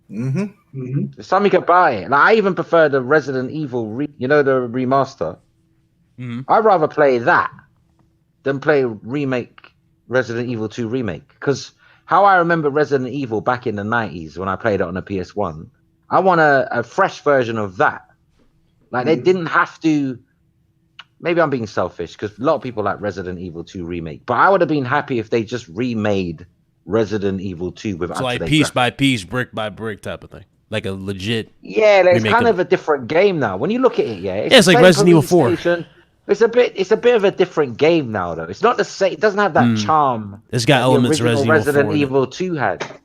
There's something about it. Like, I even prefer the Resident Evil, the remaster. I'd rather play that than play Resident Evil 2 Remake. Because how I remember Resident Evil back in the 90s when I played it on the PS1, I want a fresh version of that. Like, they didn't have to... Maybe I'm being selfish because a lot of people like Resident Evil 2 Remake. But I would have been happy if they just remade Resident Evil 2 with so like piece by piece, brick by brick type of thing. Like a legit... Yeah, it's kind of a different game now. When you look at it, it's like Resident Evil 4. It's a bit of a different game now, though. It's not the same. It doesn't have that charm. It's got elements of Resident Evil 2 had.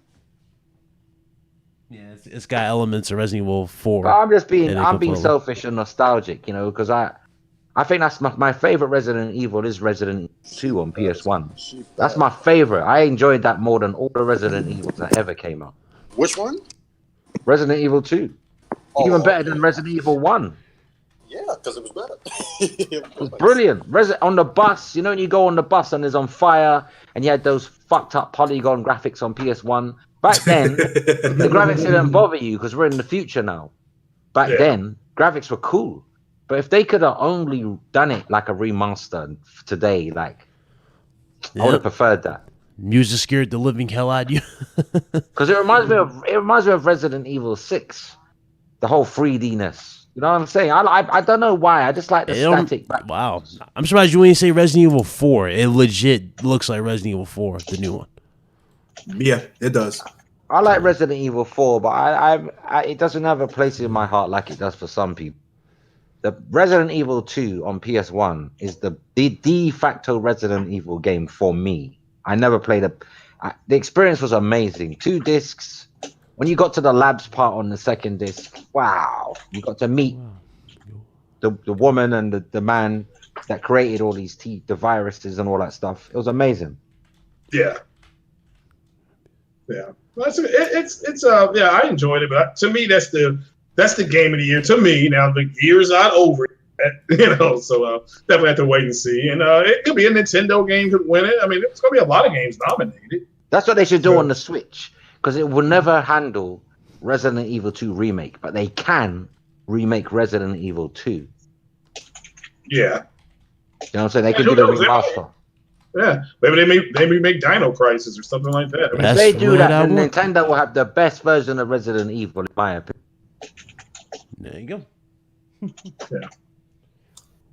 Yeah, it's got elements of Resident Evil 4. But I'm being selfish and nostalgic, because I think that's my favorite Resident Evil is Resident 2 on PS1. That's my favorite. I enjoyed that more than all the Resident Evils that ever came out. Which one? Resident Evil 2. Even better than Resident Evil 1. Yeah, because it was better. It was brilliant. On the bus, when you go on the bus and it's on fire and you had those fucked up polygon graphics on PS1. Back then, the graphics didn't bother you because we're in the future now. Back then, graphics were cool. But if they could have only done it like a remaster today, I would have preferred that. Music scared the living hell out of you. Because it reminds me of Resident Evil 6. The whole 3D-ness. You know what I'm saying? I don't know why. I just like the static. Wow. I'm surprised you wouldn't say Resident Evil 4. It legit looks like Resident Evil 4, the new one. Yeah, it does. I like Resident Evil 4, but I it doesn't have a place in my heart like it does for some people. The Resident Evil 2 on PS1 is the de facto Resident Evil game for me. I never played the experience was amazing. 2 discs. When you got to the labs part on the second disc, wow, you got to meet the woman and the man that created all these the viruses and all that stuff. It was amazing. Yeah. Well, I enjoyed it, but to me that's the game of the year. To me, now the year's not over, so definitely have to wait and see. And it could be a Nintendo game could win it. I mean, it's gonna be a lot of games nominated. That's what they should do on the Switch. Because it will never handle Resident Evil 2 Remake, but they can remake Resident Evil 2. Yeah. You know what I'm saying? They can do the remaster. Yeah. Maybe they remake Dino Crisis or something like that. If they do that, then Nintendo will have the best version of Resident Evil, in my opinion. There you go. Yeah.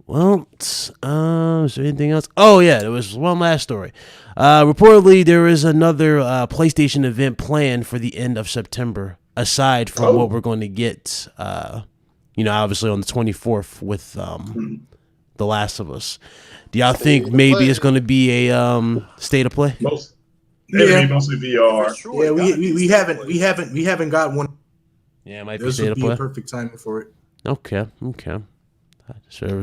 Well, is there anything else? Oh, yeah, there was one last story. Reportedly, there is another PlayStation event planned for the end of September, aside from what we're going to get, obviously on the 24th with The Last of Us. Do y'all think maybe it's going to be a state of play? Mostly VR. Sure, we haven't got one. Yeah, it might be this state would of be play. a perfect timing for it. Okay. So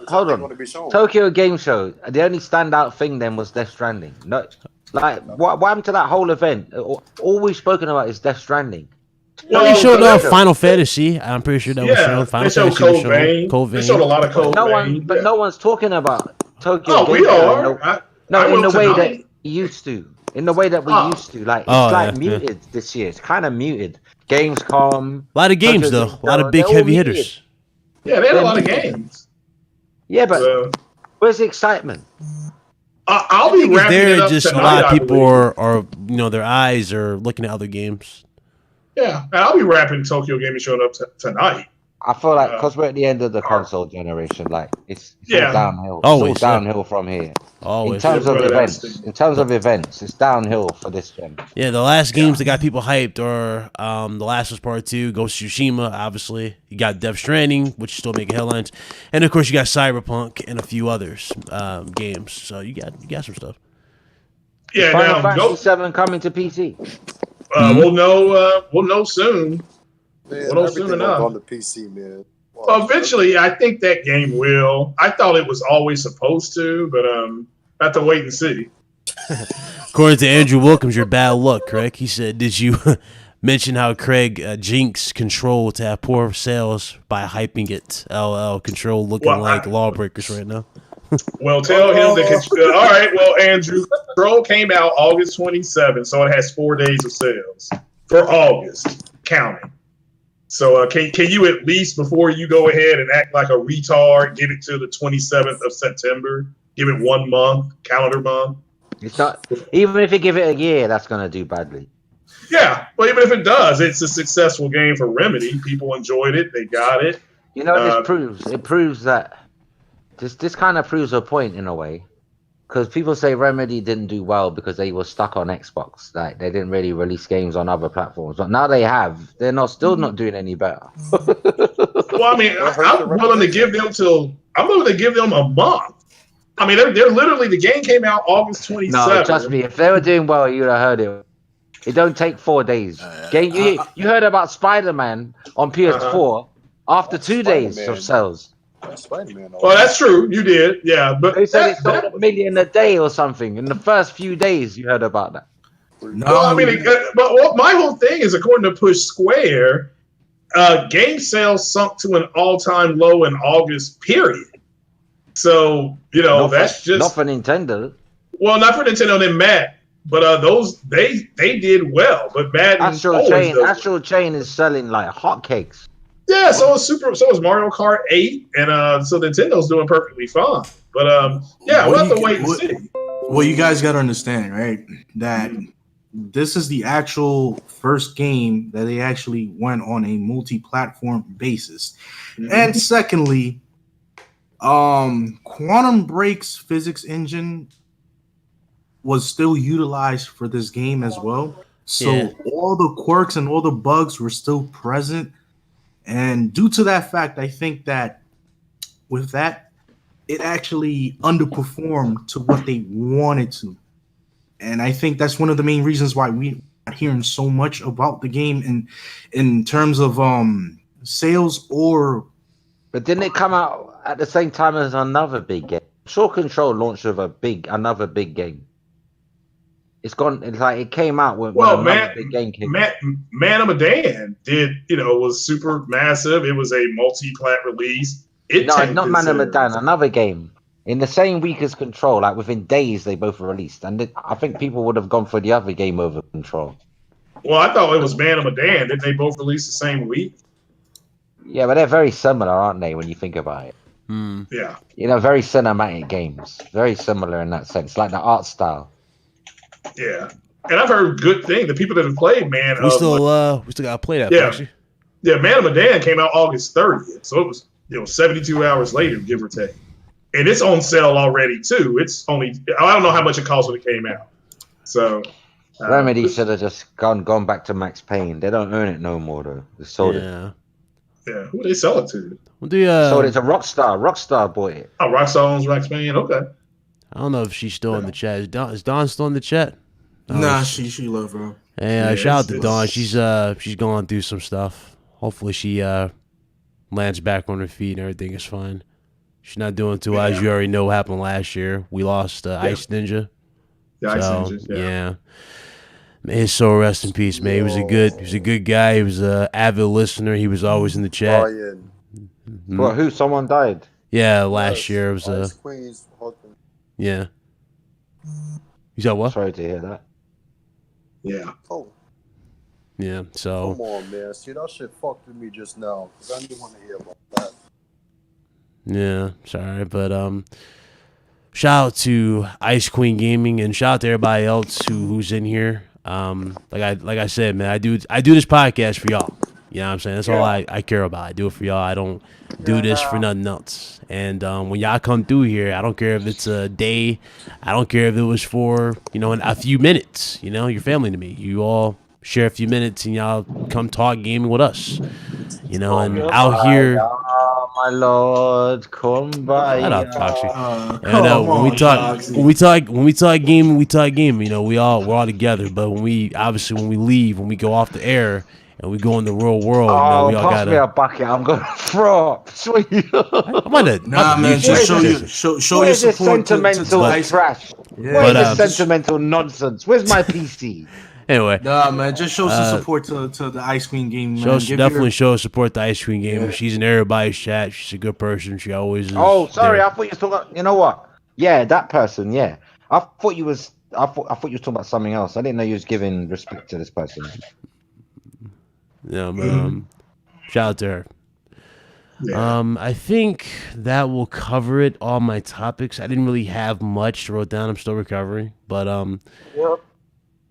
hold on. Tokyo Game Show. The only standout thing then was Death Stranding. No, like what happened to that whole event? All we've spoken about is Death Stranding. Well, they showed Final Fantasy. I'm pretty sure that was shown. Final Fantasy was shown. Code Vein. They showed a lot of Code Vein. No one's talking about Tokyo. Oh, we are. In the way that we used to. In the way that we used to. Like it's muted this year. It's kind of muted. Gamescom. A lot of games though. A lot of big heavy hitters. Yeah, they had a lot of games. Yeah, but where's the excitement? I'll be wrapping it up just tonight, a lot of people are their eyes are looking at other games. Yeah, and I'll be wrapping Tokyo Gaming Show up tonight. I feel like because we're at the end of the console generation, like it's all downhill. Always, it's all downhill from here. Always. In terms of events, it's downhill for this gen. Yeah, the last games that got people hyped are The Last of Us Part 2, Ghost of Tsushima, obviously. You got Death Stranding, which is still making headlines, and of course you got Cyberpunk and a few others games. So you got some stuff. Yeah, Final Fantasy 7 coming to PC. We'll know soon. Man, we'll know soon enough. On the PC, man. Well, eventually, I think that game will. I thought it was always supposed to, but have to wait and see. According to Andrew Wilkins, you're bad luck, Craig. He said, did you mention how Craig jinxed Control to have poor sales by hyping it? LL, Control looking like lawbreakers right now. Well, tell him that. All right, well, Andrew, Control came out August 27th, so it has 4 days of sales for August, counting. So can you at least, before you go ahead and act like a retard, give it to the 27th of September? Give it 1 month, calendar month? It's not, even if you give it a year, that's going to do badly. Yeah, well, even if it does, it's a successful game for Remedy. People enjoyed it. They got it. You know what this proves? It proves that this kind of proves a point in a way. Because people say Remedy didn't do well because they were stuck on Xbox. Like, they didn't really release games on other platforms. But now they have. They're still not doing any better. Well, I mean, I'm willing to give them a month. I mean, they're literally, the game came out August 27th. No, trust me, if they were doing well, you'd have heard it. It don't take 4 days. You heard about Spider-Man on PS4 after 2 days of sales. Spider-Man. Well, that's true. You did, yeah. But they said it sold 1 million a day or something in the first few days. You heard about that? No, well, I mean, but my whole thing is, according to Push Square, game sales sunk to an all-time low in August. Period. So that's just not for Nintendo. Well, not for Nintendo and Madden, but those they did well. But Madden Astral Chain is selling like hotcakes. Yeah, so is Mario Kart 8, and so Nintendo's doing perfectly fine. But we'll have to wait and see. Well, you guys got to understand, right, that this is the actual first game that they actually went on a multi-platform basis. Mm-hmm. And secondly, Quantum Break's physics engine was still utilized for this game as well. So all the quirks and all the bugs were still present. And due to that fact, I think that with that, it actually underperformed to what they wanted to. And I think that's one of the main reasons why we're hearing so much about the game in terms of sales or... But didn't it come out at the same time as another big game? Sure, Control launched with another big game. It's gone. It's like it came out when another big game came. Man of Medan was super massive. It was a multi-plat release. Not Man of Medan. Another game in the same week as Control. Like within days, they both were released, and I think people would have gone for the other game over Control. Well, I thought it was Man of Medan. Didn't they both release the same week? Yeah, but they're very similar, aren't they? When you think about it. Yeah. Very cinematic games. Very similar in that sense, like the art style. Yeah, and I've heard good things. The people that have played, man, we still gotta play that. Actually. Yeah. Man of Medan came out August 30th, so it was 72 hours later, give or take, and it's on sale already too. It's only I don't know how much it cost when it came out. So Remedy should have just gone back to Max Payne. They don't earn it no more though. They sold it. Yeah, who they sell it to? Sold it to Rockstar. Rockstar bought it. Oh, Rockstar owns Max Payne. Okay. I don't know if she's still in the chat. Is Dawn still in the chat? Nah, she left, bro. Hey, shout out to Dawn. She's going through some stuff. Hopefully she lands back on her feet and everything is fine. She's not doing too well. As you already know what happened last year. We lost Ice Ninja. The Ice Ninja, yeah. May his soul rest in peace, man. He was a good guy. He was an avid listener. He was always in the chat. What? Who? Someone died? Yeah, last year it was Ice Queen's husband. Yeah. You said what? Sorry to hear that. Yeah. Oh. Yeah. So. Come on, man. See, that shit fucked with me just now because I didn't want to hear about that. Yeah. Sorry, but shout out to Ice Queen Gaming and shout out to everybody else who's in here. Like I said, man, I do this podcast for y'all. You know what I'm saying? That's all I care about. I do it for y'all. I don't do this for nothing else. And when y'all come through here, I don't care if it's a day. I don't care if it was for, a few minutes. You're family to me. You all share a few minutes and y'all come talk gaming with us. And out here, my lord, Kumbaya. Shut up, Toxic. Come on, when Toxic. we talk gaming, we talk gaming. You know, we're all together. But when we leave, when we go off the air and we go in the real world, you know, Oh, we all pass me a gotta. bucket. I'm gonna throw up. Sweet. I'm gonna Nah, man, just show your Where's this support to sentimental Ice. trash? Yeah, Where's But, this sentimental nonsense? Where's my PC? Anyway, nah, man, just show some support to the Ice Queen game, man. definitely show support the Ice Cream Game. Yeah. She's in everybody's chat. She's a good person. She always is. Oh, sorry. there. I thought you were talking. You know what? Yeah, that person. Yeah, I thought you was. I thought you were talking about something else. I didn't know you was giving respect to this person. Yeah, shout out to her. Yeah. I think that will cover it. All my topics. I didn't really have much to wrote down. I'm still recovering, but Yep.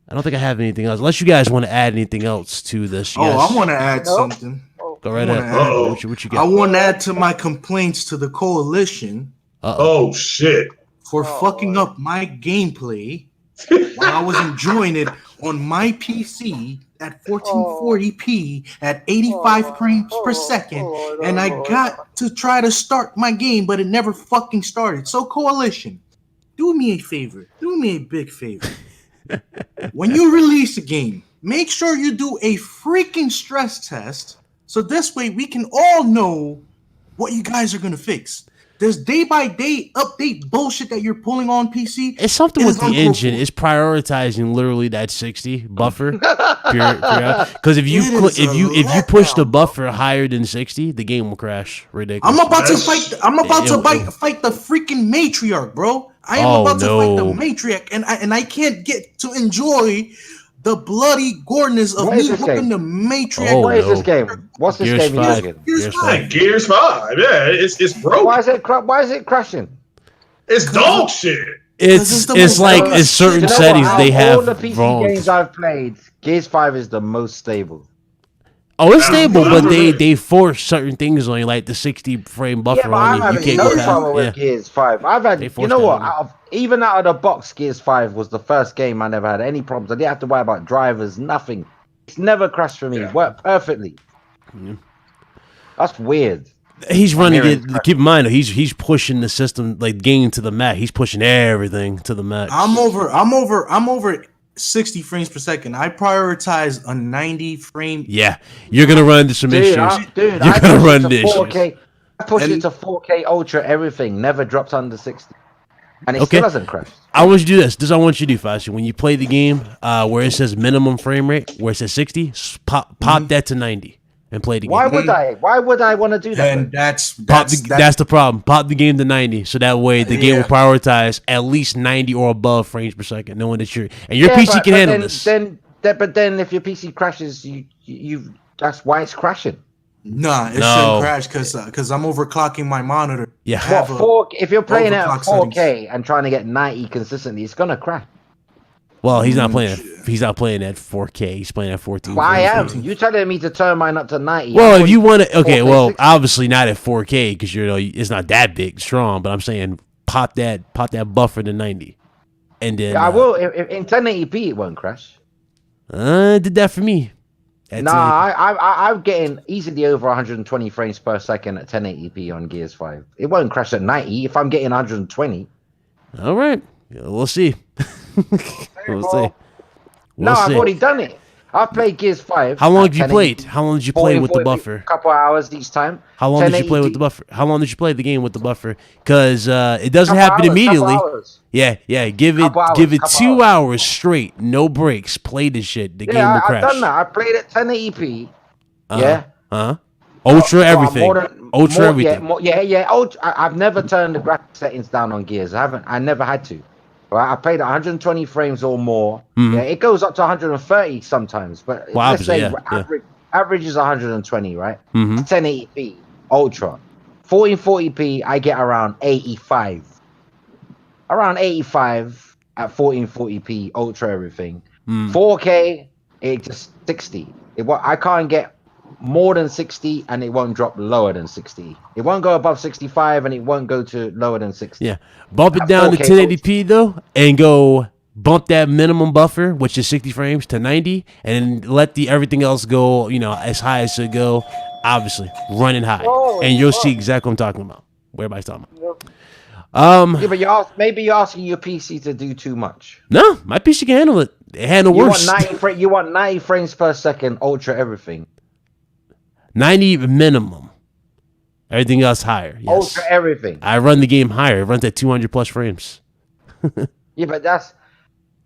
I don't think I have anything else. Unless you guys want to add anything else to this. Oh, Yes. I want to add something. Go right I wanna ahead. Uh-oh. What you I got? want to add to my complaints to the coalition Oh shit. for fucking up my gameplay while I was enjoying it on my PC at 1440p at 85 frames per second, and I got to try to start my game, but it never fucking started. So, coalition, do me a favor. Do me a big favor. When you release a game, make sure you do a freaking stress test, so this way we can all know what you guys are gonna fix. This day-by-day update bullshit that you're pulling on PC. It's something It with is the uncalled engine. for. It's prioritizing literally that 60 buffer. Because if you It is if you a push the letdown, buffer higher than 60, the game will crash. Ridiculous. I'm about to That's- fight. I'm about to it- fight the freaking matriarch, bro. I am Oh, about to fight the no. matriarch, and I can't get to enjoy the bloody goreness of What is me this whooping game? the matriarch. Oh, What is this no. game? What's this Gears game you're 5. talking? Gears Like Gears 5. Yeah, it's broke. Why is it crashing? It's dog shit. It's the it's most like balanced it's certain You know settings what? they Out of have all the PC wrong. games I've played, Gears 5 is the most stable. Oh, it's stable, but Yeah. they force certain things on you, like the 60 frame buffer Yeah, but on I'm you. You having can't no go past. trouble with Yeah. Gears 5. I've They had, you forced know that what? on you. Even out of the box, Gears 5 was the first game I never had any problems. I didn't have to worry about drivers, nothing. It's never crashed for me. Yeah. It worked perfectly. That's weird. He's running hearing it. Keep in mind, though, he's pushing the system like game to the max. He's pushing everything to the max. I'm over 60 frames per second. I prioritize a 90 frame. Yeah, you're gonna run into some issues. I You're pushed gonna it run to into 4K. issues. I pushed And- it to 4K Ultra, everything. Never dropped under 60. And it Okay. still hasn't crashed. I want you to do this. This I want you to do, Fassi. When you play the game, where it says minimum frame rate, where it says 60, pop that to 90 and play the game. Why would I? Why would I want to do that? And that's That's the problem. Pop the game to 90, so that way the game will prioritize at least 90 or above frames per second, knowing that your PC can handle this. But then if your PC crashes, you that's why it's crashing. Nah, it No. shouldn't crash because I'm overclocking my monitor. Yeah. I have If you're playing at overclock 4K and trying to get 90 consistently, it's gonna crash. Well, he's not playing. He's not playing at 4K. He's playing at 14. Well, I am. You telling me to turn mine up to 90? Well, I'm if you want to, okay. 4K Well, 60. obviously not at 4K because it's not that big, strong. But I'm saying pop that buffer to 90, and then I will. In 1080p, it won't crash. Did that for me. I'm getting easily over 120 frames per second at 1080p on Gears 5. It won't crash at 90 if I'm getting 120. All right, we'll see. We'll see. No, I've already done it. I've played Gears 5. How long at have you 1080p. played? How long did you play with the 40, buffer? A couple hours each time. How long did you play with the 1080p. buffer? How long did you play the game with the buffer? Because it doesn't Couple happen hours, immediately. couple hours. Yeah. Give it Couple hours, 2 couple hours straight, no breaks. Play this shit. The game will Yeah, I've crash. done that. I played at 1080p. Yeah. Ultra So I'm everything. Ultra everything. Yeah. I've never turned the graphics settings down on Gears. I never had to. Right? I played at 120 frames or more. Yeah, it goes up to 130 sometimes, but Well, let's say obviously, average is 120, right? Mhm. 1080p Ultra, 1440p. I get around 85. Around 85 at 1440p Ultra everything. 4K, it just 60. I can't get more than 60 and it won't drop lower than 60. It won't go above 65 and it won't go to lower than 60. Yeah. Bump it At down to 4K 1080p though, and go bump that minimum buffer, which is 60 frames, to 90, and let the everything else go, as high as it go. Obviously, running high, and you'll see exactly what I'm talking about. What everybody's talking about. Yeah, but maybe you're asking your PC to do too much. No, my PC can handle it. It handle worse. You want 90 frames per second, ultra everything. 90 minimum. Everything else higher. Yes. Ultra everything. I run the game higher. It runs at 200 plus frames. Yeah, but that's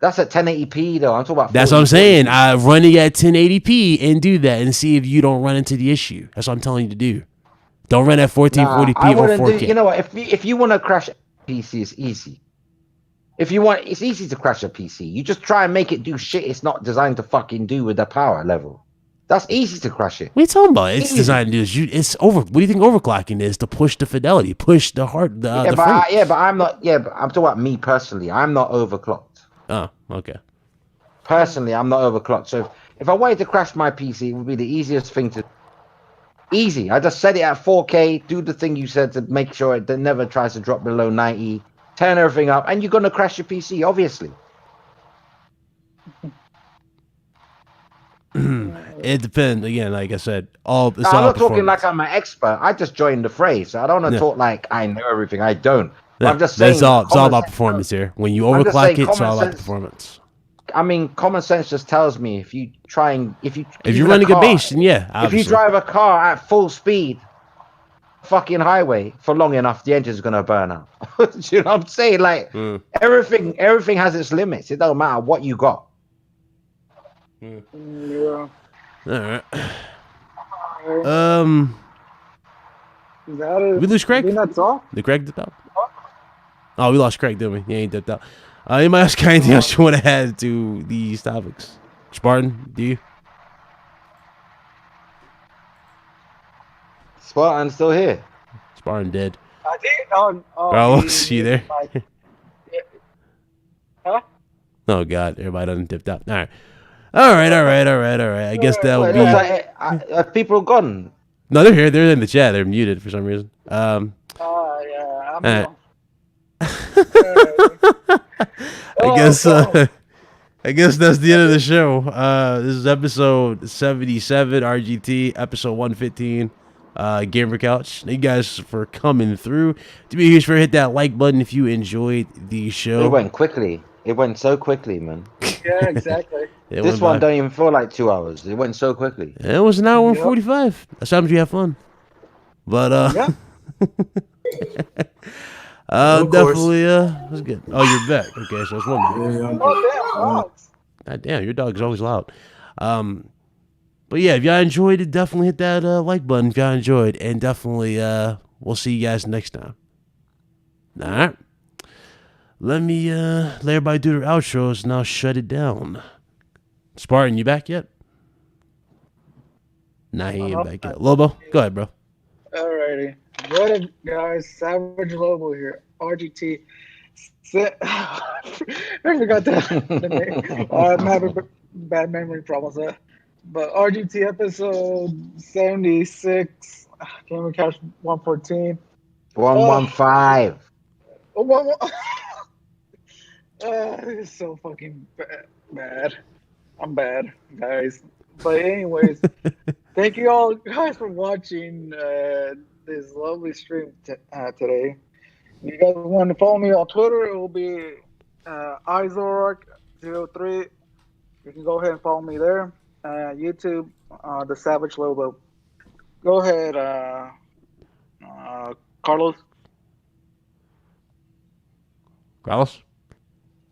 at 1080p though. I'm talking about. That's what I'm saying. I run it at 1080p and do that and see if you don't run into the issue. That's what I'm telling you to do. Don't run at 1440p or 4K. You know what? If you want to crash a PC, it's easy. It's easy to crash a PC. You just try and make it do shit it's not designed to fucking do with the power level. That's easy to crash it. What are you talking about? It's designed to do this. It's over. What do you think overclocking is? To push the fidelity, push the heart. But I'm not. Yeah, but I'm talking about me personally. I'm not overclocked. Oh, okay. Personally, I'm not overclocked. So if I wanted to crash my PC, it would be the easiest thing to. Easy. I just set it at 4K. Do the thing you said to make sure it never tries to drop below 90. Turn everything up, and you're gonna crash your PC, obviously. It depends. Again, like I said, I'm not talking like I'm an expert. I just joined the fray, so I don't want to talk like I know everything. I don't. I'm just saying. It's all about performance here. When you overclock it, it's all about performance. I mean, common sense just tells me if you're running a base, then yeah. Obviously. If you drive a car at full speed, fucking highway for long enough, the engine's gonna burn out. Do you know what I'm saying? Like everything has its limits. It don't matter what you got. Yeah. All right. Is that it? We lose Craig? That's all? Did Craig dip out? Oh, we lost Craig, didn't we? Yeah, he dipped out. Anybody else got anything else you want to add to these topics? Spartan, do you? Spartan's still here. Spartan dead. I think. Carlos, you there? Huh? Oh, God. Everybody done dipped out. All right. I guess that'll be... Are people gone? No, they're here. They're in the chat. They're muted for some reason. Yeah. I'm I guess that's the end of the show. This is episode 77, RGT, episode 115, Gamer Couch. Thank you guys for coming through. Do me a huge favor, hit that like button if you enjoyed the show. It went quickly. It went so quickly, man. Yeah, exactly. This one don't even feel like 2 hours. It went so quickly. It was an hour and 45. Sometimes you have fun. But, yeah. Definitely, that's good. Oh, you're back. Okay, so it's one minute. God damn, your dog is always loud. But yeah, if y'all enjoyed it, definitely hit that like button if y'all enjoyed, and definitely we'll see you guys next time. All right. Let me let everybody do their outros and I'll shut it down. Spartan, you back yet? Nah, he ain't back yet. Lobo, go ahead, bro. Alrighty. What up, guys? Savage Lobo here. RGT. I forgot the name. I'm having bad memory problems. But RGT episode 76. Gamer Couch 114. 115. It's so fucking bad. I'm bad, guys. But anyways, thank you all guys for watching this lovely stream today. If you guys want to follow me on Twitter, it will be Izork03. You can go ahead and follow me there. YouTube, The Savage Lobo. Go ahead, Carlos. Carlos?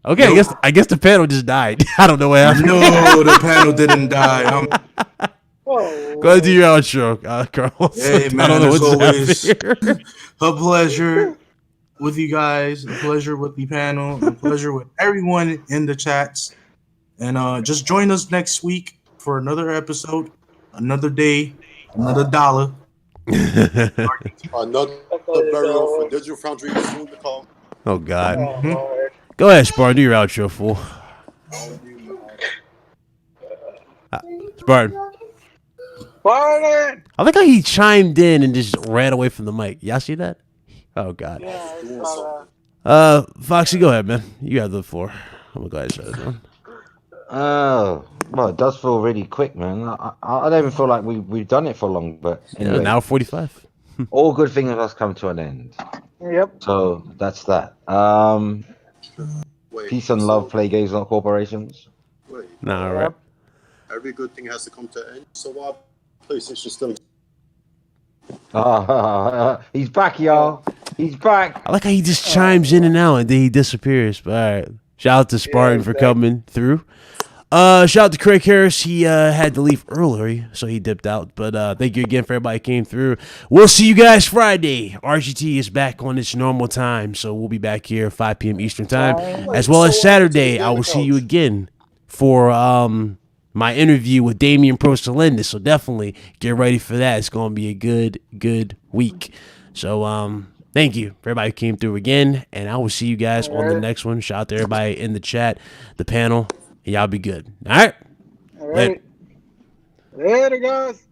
Okay, nope. I guess the panel just died. I don't know what happened. No, the panel didn't die. Go ahead and do your outro, Carlos. Hey, man, I don't know what's happening. A pleasure with you guys. A pleasure with the panel. A pleasure with everyone in the chats. And just join us next week for another episode, another day, another dollar. Another burial for Digital Foundry soon to come. Oh, God. Go ahead, Spartan. Do your outro, fool. Spartan. Spartan! I like how he chimed in and just ran away from the mic. Y'all see that? Oh, God. Yeah, Foxy, go ahead, man. You have the floor. I'm gonna go ahead and shut this one. Oh, well, it does feel really quick, man. I don't even feel like we've done it for long, but anyway. Yeah, now 45. All good things must come to an end. Yep. So that's that. Wait, Peace and love, play games, not corporations. Wait, Nah, all right. every good thing has to come to an end. So what? PlayStation still. He's back, y'all. He's back. I like how he just chimes in and out and then he disappears. But all right. Shout out to Spartan for coming through. Shout out to Craig Harris. He had to leave early, so he dipped out. But thank you again for everybody who came through. We'll see you guys Friday. RGT is back on its normal time, so we'll be back here 5 p.m. Eastern time, as well as Saturday. I will see you again for my interview with Damian Prostelendis. So definitely get ready for that. It's going to be a good week. So thank you for everybody who came through again, and I will see you guys on the next one. Shout out to everybody in the chat, the panel. Y'all be good. All right. All right. Later, guys.